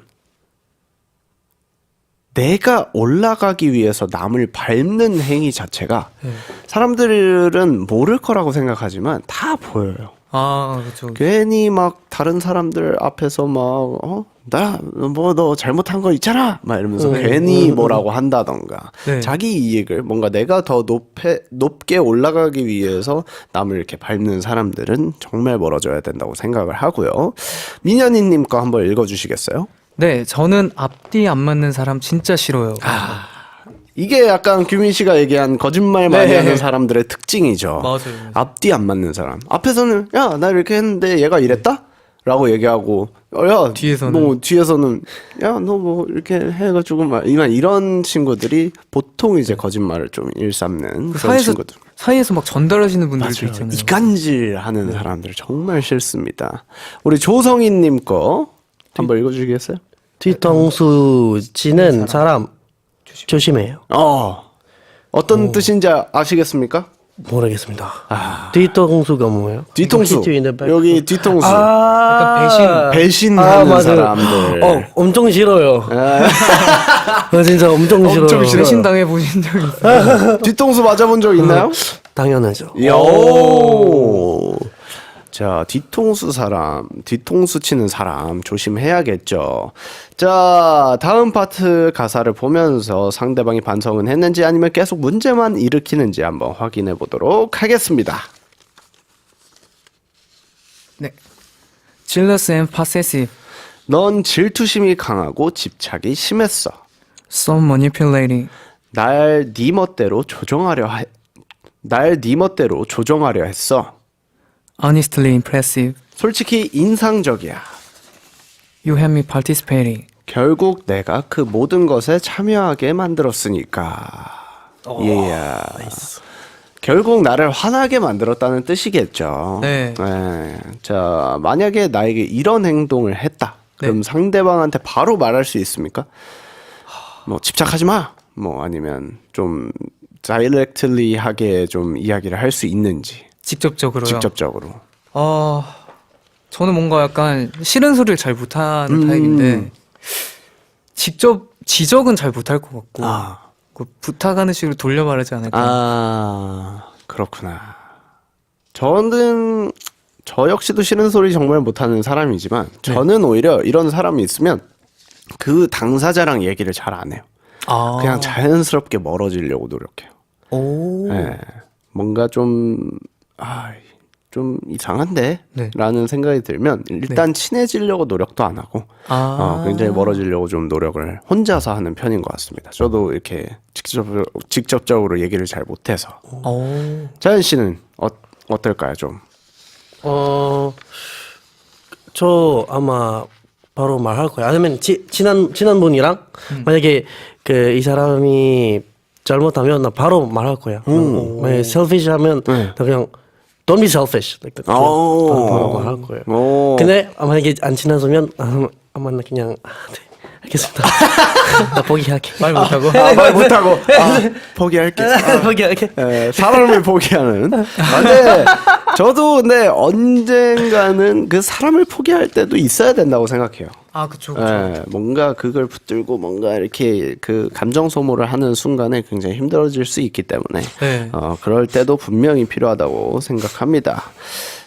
내가 올라가기 위해서 남을 밟는 행위 자체가 사람들은 모를 거라고 생각하지만 다 보여요. 그렇죠. 괜히 막 다른 사람들 앞에서 막 너 잘못한 거 있잖아 막 이러면서 괜히 뭐라고 한다던가 네. 자기 이익을 뭔가 내가 더 높게 올라가기 위해서 남을 이렇게 밟는 사람들은 정말 멀어져야 된다고 생각을 하고요. 민현이님 거 한번 읽어주시겠어요? 네, 저는 앞뒤 안 맞는 사람 진짜 싫어요. 이게 약간 규민 씨가 얘기한 거짓말 많이 네. 하는 사람들의 특징이죠. 맞아요. 앞뒤 안 맞는 사람. 앞에서는 야, 나 이렇게 했는데 얘가 이랬다? 라고 얘기하고 뒤에서는 야, 너 뭐 이렇게 해가지고 막 이런 친구들이 보통 이제 거짓말을 좀 일삼는 그런 친구들. 사이에서 막 전달하시는 분들도 있잖아요. 이간질하는 사람들 정말 싫습니다. 우리 조성희님 거 한번 읽어주시겠어요? 뒤통수 치는 사람 조심해요. 어떤 뜻인지 아시겠습니까? 모르겠습니다. 뒤통수가 뭐예요? 뒤통수. 여기 뒤통수. 약간 배신하는 맞아요. 사람들. 엄청 싫어요. 진짜 엄청 싫어요. 배신 당해 보신 적 있어요? 뒤통수 맞아본 적 있나요? 당연하죠. 자, 뒤통수 치는 사람 조심해야겠죠. 자, 다음 파트 가사를 보면서 상대방이 반성은 했는지 아니면 계속 문제만 일으키는지 한번 확인해 보도록 하겠습니다. 네. Jealous and possessive, 넌 질투심이 강하고 집착이 심했어. so manipulating, 날 네 멋대로 조종하려 했어. honestly impressive, 솔직히 인상적이야. you had me participating. 결국 내가 그 모든 것에 참여하게 만들었으니까. 결국 나를 화나게 만들었다는 뜻이겠죠. 네. 자, 만약에 나에게 이런 행동을 했다. 그럼 상대방한테 바로 말할 수 있습니까? 뭐 집착하지 마. 뭐 아니면 좀 다이렉틀리하게 좀 이야기를 할 수 있는지. 직접적으로요? 직접적으로. 저는 뭔가 약간 싫은 소리를 잘 못하는 타입인데 직접 지적은 잘 못할 것 같고 그 부탁하는 식으로 돌려 말하지 않을까. 그렇구나. 저는 저 역시도 싫은 소리 정말 못하는 사람이지만 저는 오히려 이런 사람이 있으면 그 당사자랑 얘기를 잘 안 해요. 그냥 자연스럽게 멀어지려고 노력해요. 네, 뭔가 좀 이상한데? 네. 라는 생각이 들면 일단 친해지려고 노력도 안 하고 굉장히 멀어지려고 좀 노력을 혼자서 하는 편인 것 같습니다. 저도 이렇게 직접적으로 얘기를 잘 못해서. 자연 씨는 어떨까요 좀? 저 아마 바로 말할 거예요. 아니면 친한 분이랑 만약에 그 이 사람이 잘못하면 나 바로 말할 거야. 만약에 selfish 하면 나 그냥 don't be selfish. 바로 말할 거예요. 근데 만약에 안 친해서면 아마 나 그냥 네, 알겠습니다. 나 포기할게. 말 못하고. 말 못하고 포기할게. 포기할게. 네, 사람을 포기하는. 근데 저도 근데 언젠가는 그 사람을 포기할 때도 있어야 된다고 생각해요. 그쵸. 네, 뭔가 그걸 붙들고 뭔가 이렇게 그 감정 소모를 하는 순간에 굉장히 힘들어질 수 있기 때문에 네. 그럴 때도 분명히 필요하다고 생각합니다.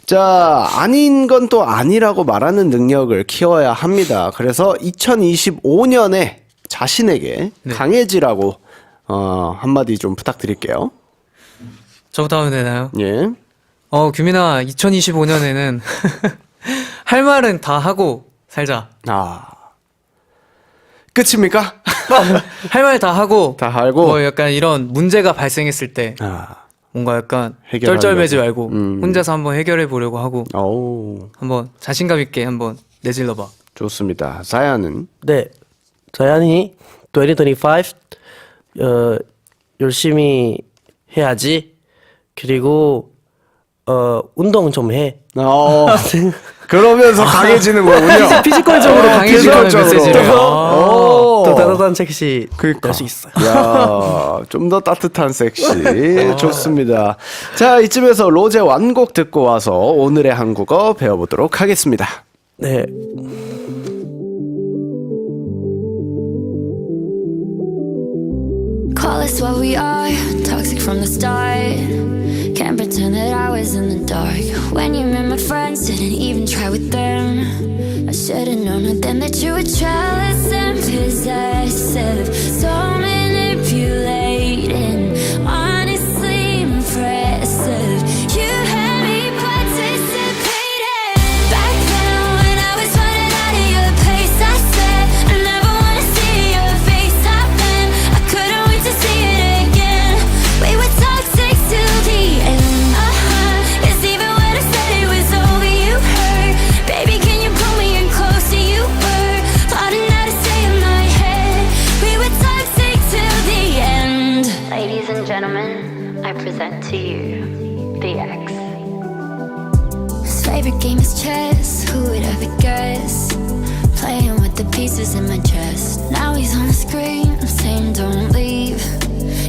자, 아닌 건 또 아니라고 말하는 능력을 키워야 합니다. 그래서 2025년에 자신에게 강해지라고 한마디 좀 부탁드릴게요. 저부터 하면 되나요? 예. 규민아, 2025년에는 할 말은 다 하고 살자. 끝입니까? 할 말 다 하고 다 알고. 뭐 약간 이런 문제가 발생했을 때 뭔가 약간 해결하려고. 쩔쩔매지 말고 혼자서 한번 해결해 보려고 하고 오, 한번 자신감 있게 한번 내질러 봐. 좋습니다. 사야는? 네, 자연이 2025 열심히 해야지. 그리고 운동 좀 해. 그러면서 강해지는 거군요. 피지컬적으로 강해지는 메시지를. 또 따뜻한 섹시 될 수 있어요. 야, 좀 더 따뜻한 섹시. 좋습니다. 자, 이쯤에서 로제 완곡 듣고 와서 오늘의 한국어 배워보도록 하겠습니다. 네. Call us what we are, toxic from the start. Can't pretend that I was in the dark. When you met my friends, didn't even try with them. I should've known then that you were jealous and possessive. So manipulating, honestly impressive. You had me participating. Back then when I was running out of your place, I said I never wanna see your face. I meant I couldn't wait to see it again. We were toxic till the end. It's even when I said it was over, you hurt. Baby, can you pull me in closer? You were plotting how to stay in my head. We were toxic till the end. Ladies and gentlemen, I present to you the X. His favorite game is chess. Who would ever guess? Playing with the pieces in my chest. Now he's on the screen. I'm saying don't leave.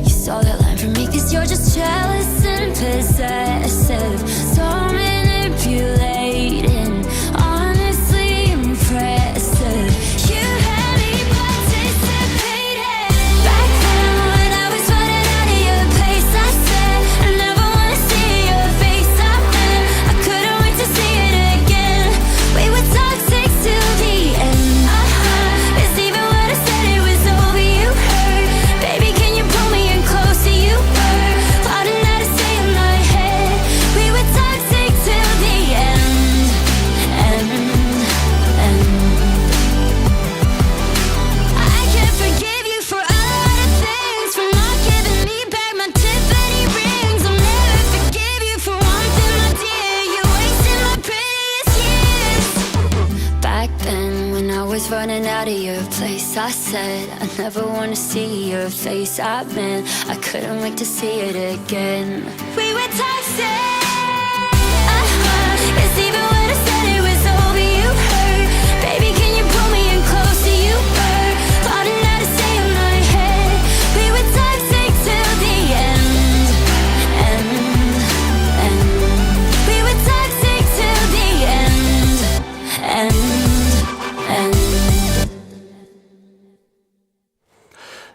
You saw that line from me 'cause you're just jealous and possessive. So manipulating, honestly impressive. You had me participating. Back then when I was running out of your place, I said I never wanna see your face. I meant I couldn't wait to see it again. We were toxic till the end. It's even when I said it was over, you hurt. Baby, can you pull me in closer? You were plotting how to stay in my head. We were toxic till the end. I can't forgive you for a lot of things, for not giving me back my Tiffany rings. I'll never forgive you for one thing, my dear. You wasted my prettiest years. Back then when I was running out of your place, I said I never wanna see your face. I meant I couldn't wait to see it again. We were toxic. It's even when I said it was over, you hurt. Baby, can you pull me in closer? You were plotting how to stay in my head. We were toxic till the end. We were toxic till the end.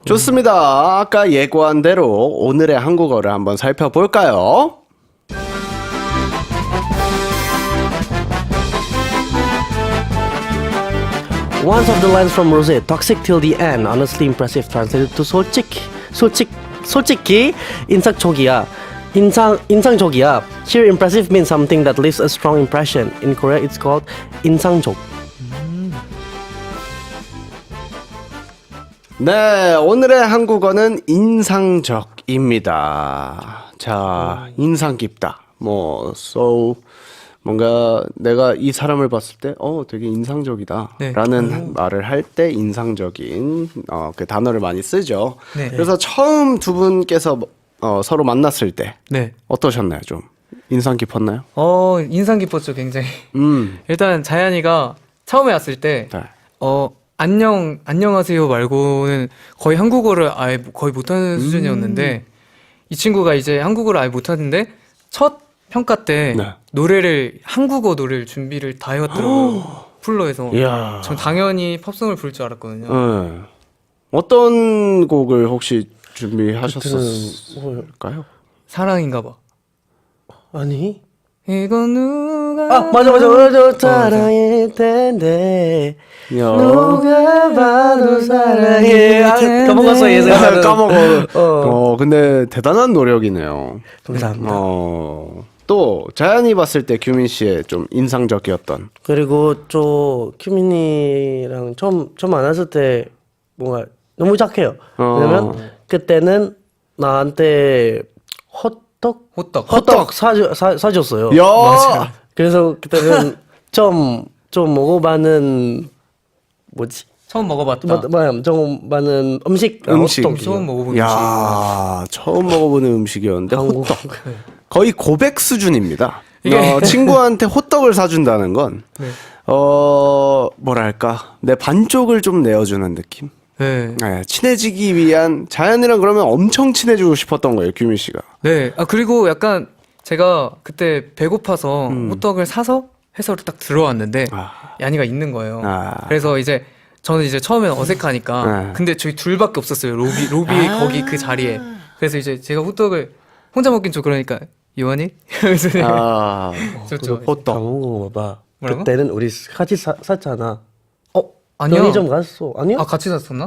좋습니다. 아까 예고한 대로 오늘의 한국어를 한번 살펴볼까요? One of the lines from Rosé, toxic till the end, honestly impressive, translated to 솔직히 인상적이야. 인상적이야. Here impressive means something that leaves a strong impression. In Korea it's called 인상적. 네, 오늘의 한국어는 인상적입니다. 자, 인상 깊다. so 뭔가 내가 이 사람을 봤을 때 되게 인상적이다 네. 라는 말을 할 때 인상적인 그 단어를 많이 쓰죠. 네. 그래서 처음 두 분께서 서로 만났을 때 네. 어떠셨나요? 좀 인상 깊었나요? 인상 깊었죠, 굉장히. 음. 일단 자연이가 처음에 왔을 때 네. 안녕하세요 말고는 거의 한국어를 아예 거의 못하는 수준이었는데 이 친구가 이제 한국어를 아예 못하는데 첫 평가 때 네. 한국어 노래를 준비를 다 해왔더라고요. 플로에서. 이야. 전 당연히 팝송을 부를 줄 알았거든요. 네. 어떤 곡을 혹시 준비하셨을까요? 사랑인가 봐. 아니? 이건 누가 맞아. 사랑일 텐데. 야. 누가 봐도 사랑해. 까먹었어, 예전에. 까먹어. 근데 대단한 노력이네요. 감사합니다. 또 자연이 봤을 때 규민 씨의 좀 인상적이었던. 그리고 저 큐민이랑 처음 만났을 때 뭔가 너무 착해요. 왜냐면 그때는 나한테 호떡 사줬어요. 야. 그래서 그때는 좀 먹어봤는 뭐지? 처음 먹어봤다. 좀 많은 음식. 처음 먹어본 야, 처음 먹어보는 음식이었는데 한국. 호떡. 거의 고백 수준입니다. 이게- 친구한테 호떡을 사준다는 건 뭐랄까 내 반쪽을 좀 내어주는 느낌. 네. 네, 친해지기 위한 자연이랑 그러면 엄청 친해지고 싶었던 거예요, 규민 씨가. 네. 그리고 약간 제가 그때 배고파서 호떡을 사서 회사로 딱 들어왔는데 야니가 있는 거예요. 그래서 이제 저는 이제 처음엔 어색하니까 근데 저희 둘밖에 없었어요. 로비 거기 그 자리에. 그래서 이제 제가 호떡을 혼자 먹긴 좀 그러니까 요한이? 그래서 좋죠. 호떡. 먹어봐. 뭐라고? 그때는 우리 같이 샀잖아. 아니요. 편의점 갔어. 아니요? 같이 샀었나?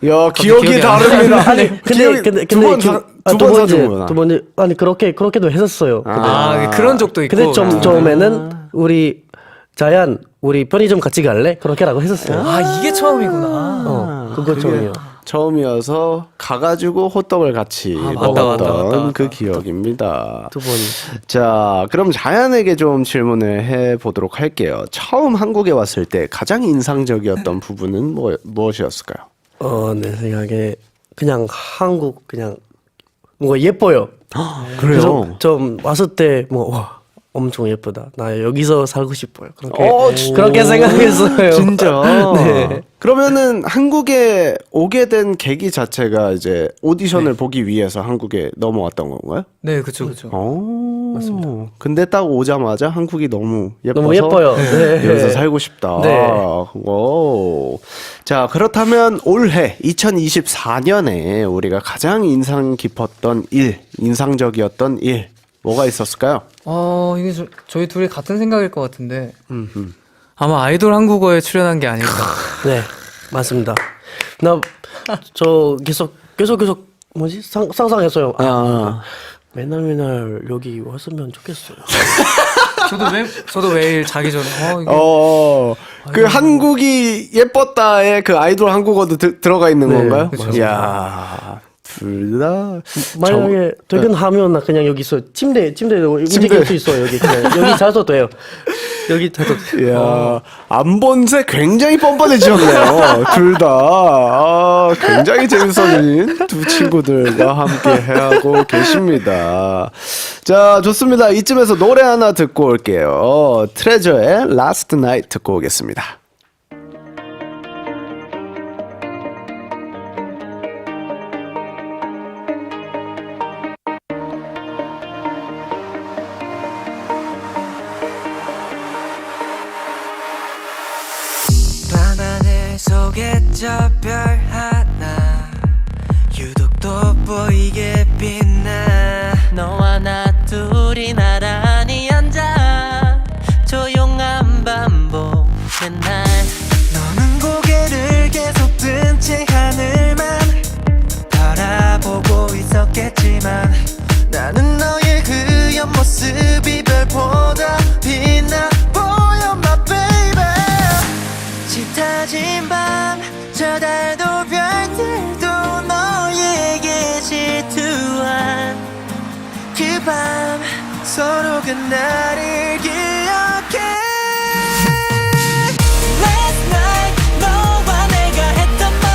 야, 기억이 기억이 안 다릅니다. 근데 두번 사준구나. 두 번째 아니 그렇게도 했었어요. 그런 적도 있고. 근데 처음에는 우리 자연 우리 편의점 같이 갈래? 그렇게라고 했었어요. 이게 처음이구나. 그거 처음이요. 처음이어서 가가지고 호떡을 같이 먹었던 맞다. 그 기억입니다. 두 번. 자, 그럼 자연에게 좀 질문을 해보도록 할게요. 처음 한국에 왔을 때 가장 인상적이었던 부분은 무엇이었을까요? 내 생각에 그냥 한국 그냥 뭔가 예뻐요. 그래요? 그래서 좀 왔을 때 와 엄청 예쁘다. 나 여기서 살고 싶어요. 그렇게 생각했어요. 진짜. 네. 그러면은 한국에 오게 된 계기 자체가 이제 오디션을 보기 위해서 한국에 넘어왔던 건가요? 네, 그쵸. 맞습니다. 근데 딱 오자마자 한국이 너무 예뻐서 너무 예뻐요. 네. 여기서 살고 싶다. 네. 오. 자, 그렇다면 올해 2024년에 우리가 가장 인상 깊었던 일, 인상적이었던 일 뭐가 있었을까요? 이게 저희 둘이 같은 생각일 것 같은데 아마 아이돌 한국어에 출연한 게 아닐까. 네, 맞습니다. 나 저 계속 뭐지 상상했어요. 맨날 여기 왔으면 좋겠어요. 저도 매일 자기 전에 그 한국이 예뻤다에 그 아이돌 한국어도 들어가 있는 네, 건가요? 그쵸. 이야, 둘 다. 만약에 퇴근하면 나 그냥 여기서 침대에 움직일 수 있어요. 여기 자도 돼요. 여기 자도 돼요. 이야, 안 본 새 굉장히 뻔뻔해지셨네요. 둘 다. 굉장히 재밌어진 두 친구들과 함께 하고 계십니다. 자, 좋습니다. 이쯤에서 노래 하나 듣고 올게요. 트레저의 Last Night 듣고 오겠습니다. 밤하늘 속에 저 별 하나 보이게 빛나 너와 나 둘이 나란히 앉아 조용한 반복된 날 너는 고개를 계속 든 채 하늘만 바라보고 있었겠지만 나는 너의 그 옆모습이 별보다 빛나 보여 my baby 짙어진 밤 저 달도 별들도 너에게 질투한 그 밤 서로 그날을 기억해 Last night 너와 내가 했던 말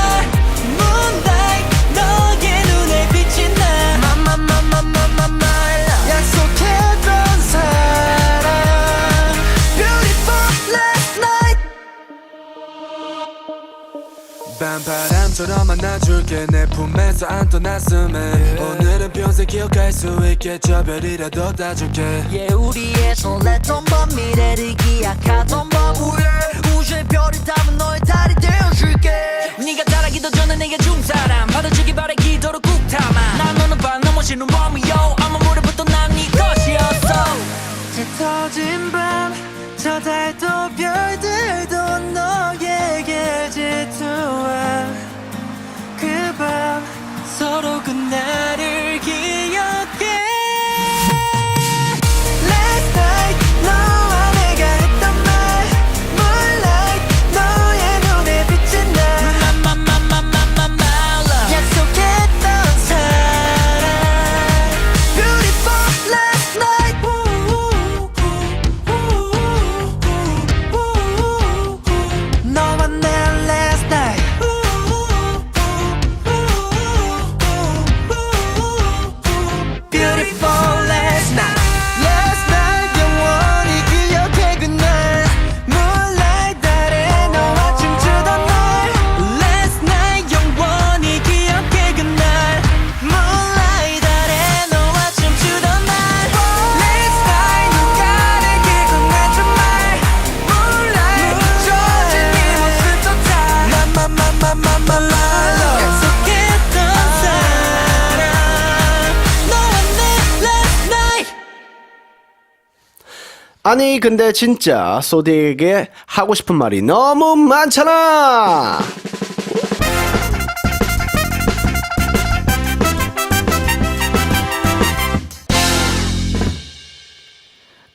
Moonlight 너의 눈에 빛이 나 My love 약속했던 사랑 Beautiful last night 밤바람처럼 안아줄게 내 품에서 안떠났음에 오늘은 평생 기억할 수 있게 저 별이라도 따줄게 Yeah 우리의 설렜던 밤 미래를 기약하던 밤 우주의 별을 담은 너의 달이 되어줄게 네가 자라기도 전에 내게 준 사람 받아주기 바래 기도로 꾹 담아 난 오늘 밤 넘어지는 밤이요 아무 무렵부터 난 네 것이었어 짙어진 밤 저 달도 별들도 너에게 질투한 그 밤 서로 그날을 기억해 Last night 너와 내가 했던 말 Moonlight 너의 눈에 빛이 나 My love 약속했던 사랑 Beautiful last night 너와 내 last night Beautiful last night Last night 영원히 기억해 그날 Moonlight 달에 너와 춤추던 날 Last night 영원히 기억해 그날 Moonlight 달에 너와 춤추던 날 Last night 누가 내게 건네준 말 Moonlight 젖은 네 모습조차 나마마마마마마 약속했던 사랑 너와 내 last night 아니 근데 진짜 소디에게 하고 싶은 말이 너무 많잖아.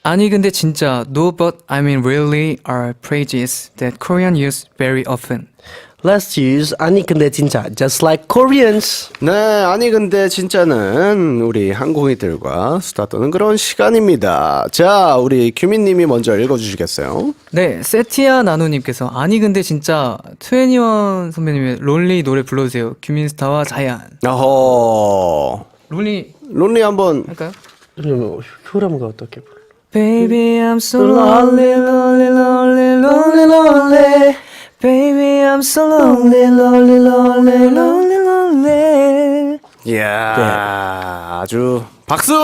아니 근데 진짜 no but I mean really are phrases that Korean use very often. Let's use 아니 근데 진짜 just like Koreans. 네, 아니 근데 진짜는 우리 한국인들과 수다 떠는 그런 시간입니다. 자, 우리 규민님이 먼저 읽어주시겠어요? 네, 세티아 나노님께서 아니 근데 진짜 21 선배님의 론리 노래 불러주세요. 규민스타와 자이안. 어허, 론리 한번. 할까요? 그러면 효람가 어떻게 불러? Baby I'm so lonely lonely lonely lonely lonely Baby I'm so lonely lonely lonely lonely lonely 이야, 아주 박수!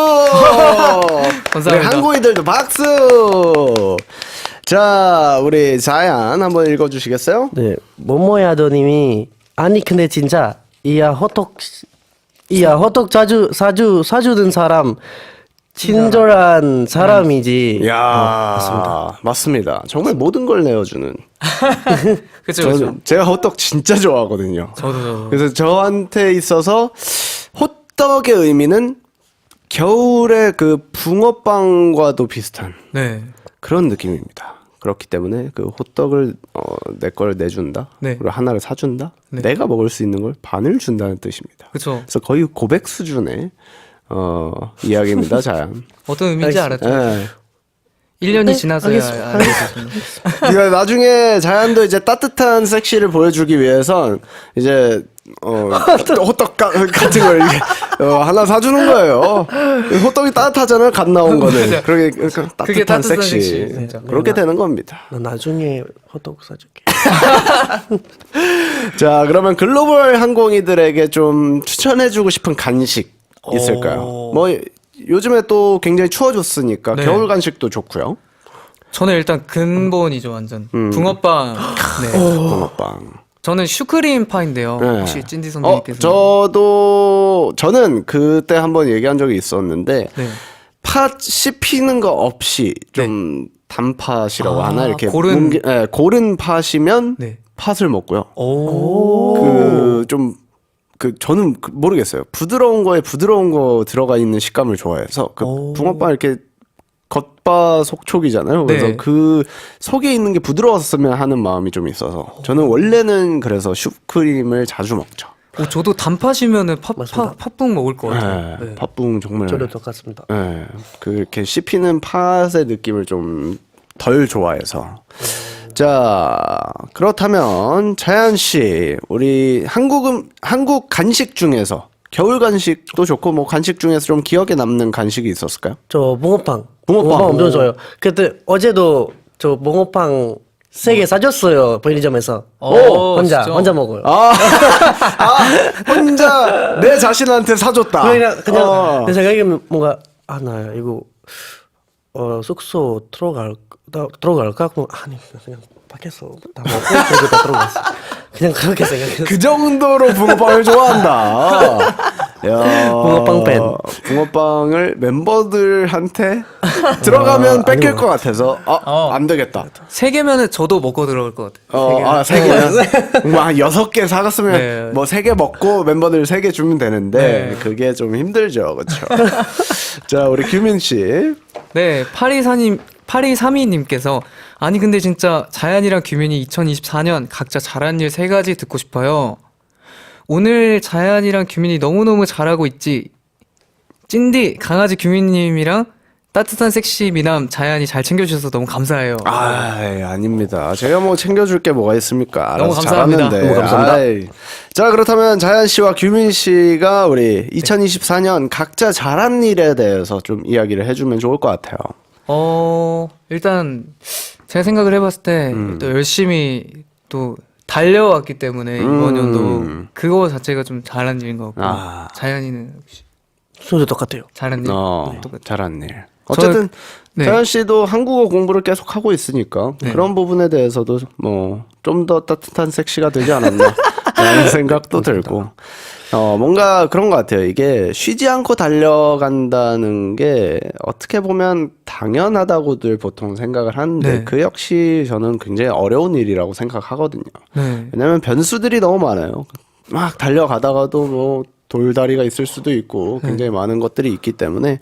감사합니다. 우리 한국인들도 박수! 자, 우리 자얀 한번 읽어주시겠어요? 네, 뭐뭐야더님이 아니 근데 진짜 이야 호떡 자주 사주던 사람 친절한 사람이지. 이야, 맞습니다. 정말 모든 걸 내어주는. 그쵸 그쵸. 제가 호떡 진짜 좋아하거든요. 저도 그래서 저한테 있어서 호떡의 의미는 겨울의 그 붕어빵과도 비슷한 네. 그런 느낌입니다. 그렇기 때문에 그 호떡을 내 걸 내준다. 네. 그리고 하나를 사준다. 네. 내가 먹을 수 있는 걸 반을 준다는 뜻입니다. 그쵸. 그래서 거의 고백 수준의 이야기입니다, 자연. 어떤 의미인지 알았죠? 네. 1년이 지나서야 알겠습니다. 이거 나중에 자연도 이제 따뜻한 섹시를 보여주기 위해선 이제 호떡 같은 걸 이렇게 하나 사주는 거예요. 호떡이 따뜻하잖아요, 갓 나온 거는. 맞아. 그게 그게 따뜻한 따뜻한 섹시. 섹시, 진짜. 그렇게 되는 겁니다. 나 나중에 호떡 사줄게. 자, 그러면 글로벌 항공이들에게 좀 추천해주고 싶은 간식 있을까요? 뭐 요즘에 또 굉장히 추워졌으니까 네. 겨울 간식도 좋고요. 저는 일단 근본이죠 완전. 붕어빵. 네. 붕어빵. 저는 슈크림 파인데요. 네. 혹시 찐디 선배님께서 저는 그때 한번 얘기한 적이 있었는데 네. 팥 씹히는 거 없이 좀 단팥이라고 아, 하나 이렇게 고른- 고른 팥이면 네. 팥을 먹고요. 오. 저는 모르겠어요. 부드러운 거에 부드러운 거 들어가 있는 식감을 좋아해서 그 붕어빵 이렇게 겉바속촉이잖아요. 그래서 네. 그 속에 있는 게 부드러웠으면 하는 마음이 좀 있어서 저는 원래는 그래서 슈크림을 자주 먹죠. 저도 단팥이면은 맞습니다. 팥붕 먹을 것 같아요. 네, 팥붕 정말. 저도 똑같습니다. 네, 그렇게 씹히는 팥의 느낌을 좀 덜 좋아해서. 자, 그렇다면 자연 씨, 우리 한국 간식 중에서 겨울 간식도 좋고 뭐 간식 중에서 좀 기억에 남는 간식이 있었을까요? 저 붕어빵. 붕어빵. 엄청 좋아요. 그때 어제도 저 붕어빵 3개 사줬어요. 편의점에서. 혼자 진짜? 먹어요. 혼자 내 자신한테 사줬다. 그냥 내 생각에 뭔가 나 이거 숙소 들어갈까? 그럼 아니 그냥 밖에서 다 먹고 그리고 다 들어갔어. 그냥 그렇게 생각했어. 그 정도로 붕어빵을 좋아한다. 야, 붕어빵 팬. 붕어빵을 멤버들한테 들어가면 뺏길 것 같아서 안 되겠다. 3개면은 저도 먹고 들어갈 것 같아요. 3개면 뭐 한 6개 사갔으면 네. 뭐 3개 먹고 멤버들 3개 주면 되는데 네. 그게 좀 힘들죠, 그렇죠? 자, 우리 규민 씨. 네, 8232님께서 아니 근데 진짜 자연이랑 규민이 2024년 각자 잘한 일 3가지 듣고 싶어요. 오늘 자연이랑 규민이 너무너무 잘하고 있지. 찐디 강아지 규민님이랑 따뜻한 섹시 미남 자연이 잘 챙겨주셔서 너무 감사해요. 아닙니다. 제가 뭐 챙겨줄 게 뭐가 있습니까? 너무 알아서 감사합니다. 잘하는데. 너무 감사합니다. 아이. 자, 그렇다면 자연 씨와 규민 씨가 우리 2024년 각자 잘한 일에 대해서 좀 이야기를 해주면 좋을 것 같아요. 일단 제가 생각을 해봤을 때 또 열심히 또 달려왔기 때문에 이번 연도 그거 자체가 좀 잘한 일인 것 같고 자연이는 혹시 저도 똑같아요. 잘한 일? 똑같아요. 잘한 일. 어쨌든 네. 자연 씨도 한국어 공부를 계속 하고 있으니까 네. 그런 부분에 대해서도 뭐 좀 더 따뜻한 섹시가 되지 않았나 라는 생각도 들고 뭔가 그런 것 같아요. 이게 쉬지 않고 달려간다는 게 어떻게 보면 당연하다고들 보통 생각을 하는데 네. 그 역시 저는 굉장히 어려운 일이라고 생각하거든요. 네. 왜냐면 변수들이 너무 많아요. 막 달려가다가도 뭐 돌다리가 있을 수도 있고 굉장히 많은 것들이 있기 때문에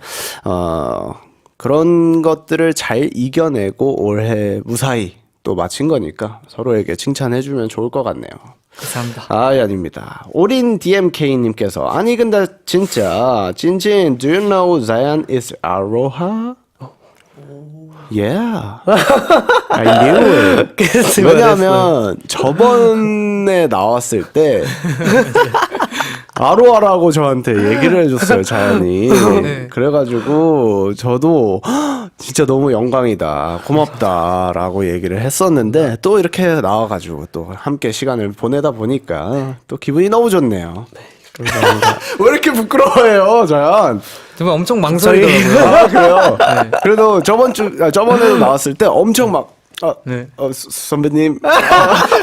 그런 것들을 잘 이겨내고 올해 무사히 또 마친 거니까 서로에게 칭찬해주면 좋을 것 같네요. 감사합니다. 아닙니다. 올인 DMK님께서 아니 근데 진짜 찐찐 do you know Zion is Aloha? Yeah, I knew it. 왜냐하면 저번에 나왔을 때 아로하라고 저한테 얘기를 해줬어요, 자연이. 네. 그래가지고 저도 진짜 너무 영광이다, 고맙다라고 얘기를 했었는데 또 이렇게 나와가지고 또 함께 시간을 보내다 보니까 또 기분이 너무 좋네요. 왜 이렇게 부끄러워해요, 자연? 정말 엄청 망설이더라고요. 아, 그래요? 그래도 저번에도 나왔을 때 엄청 막, 네. 선배님.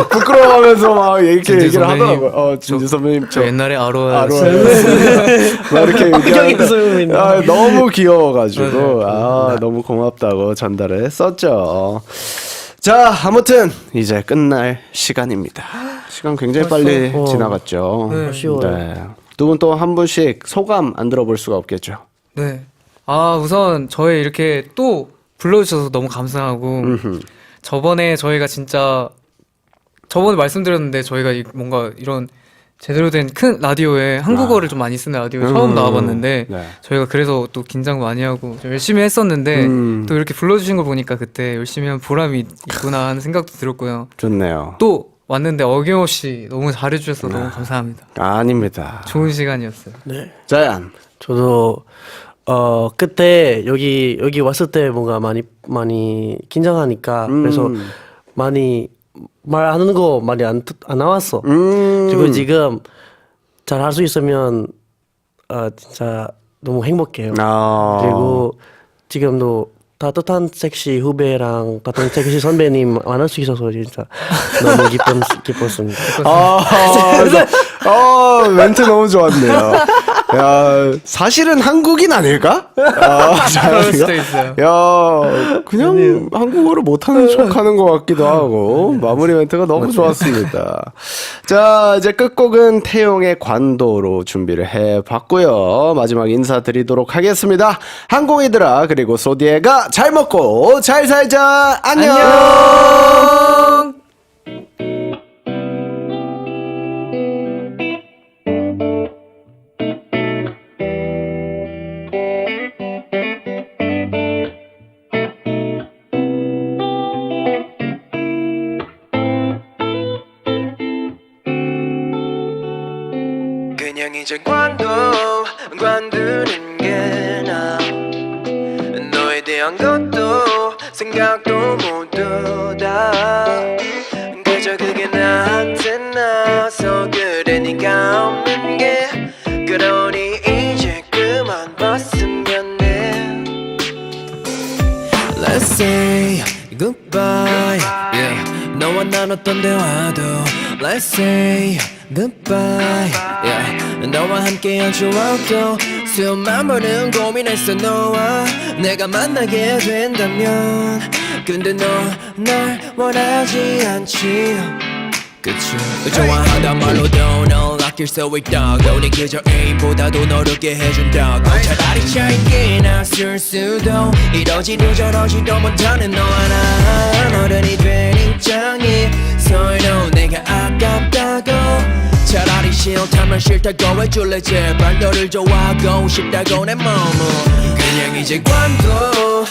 부끄러워하면서 막 이렇게 진주 얘기를 선배님. 하더라고요. 진주 선배님. 저 옛날에 아로하 막 이렇게 얘기하는데 선배님. 너무 귀여워가지고 너무 고맙다고 전달을 했었죠. 자, 아무튼 이제 끝날 시간입니다. 시간 굉장히 빨리 지나갔죠. 아쉬워요. 네. 두 분 또 한 분씩 소감 안 들어볼 수가 없겠죠. 네. 우선 저희 이렇게 또 불러주셔서 너무 감사하고 저번에 저희가 진짜 저번에 말씀드렸는데 저희가 뭔가 이런 제대로 된 큰 라디오에 한국어를 좀 많이 쓰는 라디오에 처음 나와봤는데 네. 저희가 그래서 또 긴장 많이 하고 좀 열심히 했었는데 또 이렇게 불러주신 걸 보니까 그때 열심히 한 보람이 있구나 하는 생각도 들었고요. 좋네요. 또 왔는데 어김없이 너무 잘해주셔서 너무 감사합니다. 아닙니다. 좋은 시간이었어요. 네. 자연. 저도 그때 여기 왔을 때 뭔가 많이 긴장하니까 그래서 많이 말하는 거 많이 안 나왔어. 그리고 지금 잘 할 수 있으면 진짜 너무 행복해요. 그리고 지금도 따뜻한 섹시 후배랑 따뜻한 섹시 선배님 만날 수 있어서 진짜 너무 기뻤습니다. 멘트 너무 좋았네요. 야, 사실은 한국인 아닐까? 그럴 수도 있어요. 야, 그냥 한국어를 못하는 척 하는 것 같기도 하고, 마무리 멘트가 너무 좋았습니다. 자, 이제 끝곡은 태용의 관도로 준비를 해봤고요. 마지막 인사드리도록 하겠습니다. 항공이들아, 그리고 소디에가 잘 먹고 잘 살자. 안녕! 그냥 이제 관두는 게 나아. 너에 대한 것도 생각도 모두 다 그저 그게 나한테 나서 그래 네가 없는 게 그러니 이제 그만 봤으면 해. Let's say goodbye, yeah. 너와 나눴던 대화도 Let's say goodbye, yeah. 너와 함께한 추억도 수만 번은 고민했어 너와 내가 만나게 된다면 근데 너 날 원하지 않지 그치 좋아한단 말로도 널 아낄 수 있다고 네 그저 애인보다도 너르게 해준다고 차라리 짧게 낯설 수도 이러지도 저러지도 못하는 너 하나 어른이 된 입장에서도 내가 아깝다고 차라리 싫다면 싫다고 해줄래 제발 너를 좋아하고 싶다고 내 마음은 그냥 이제 관둬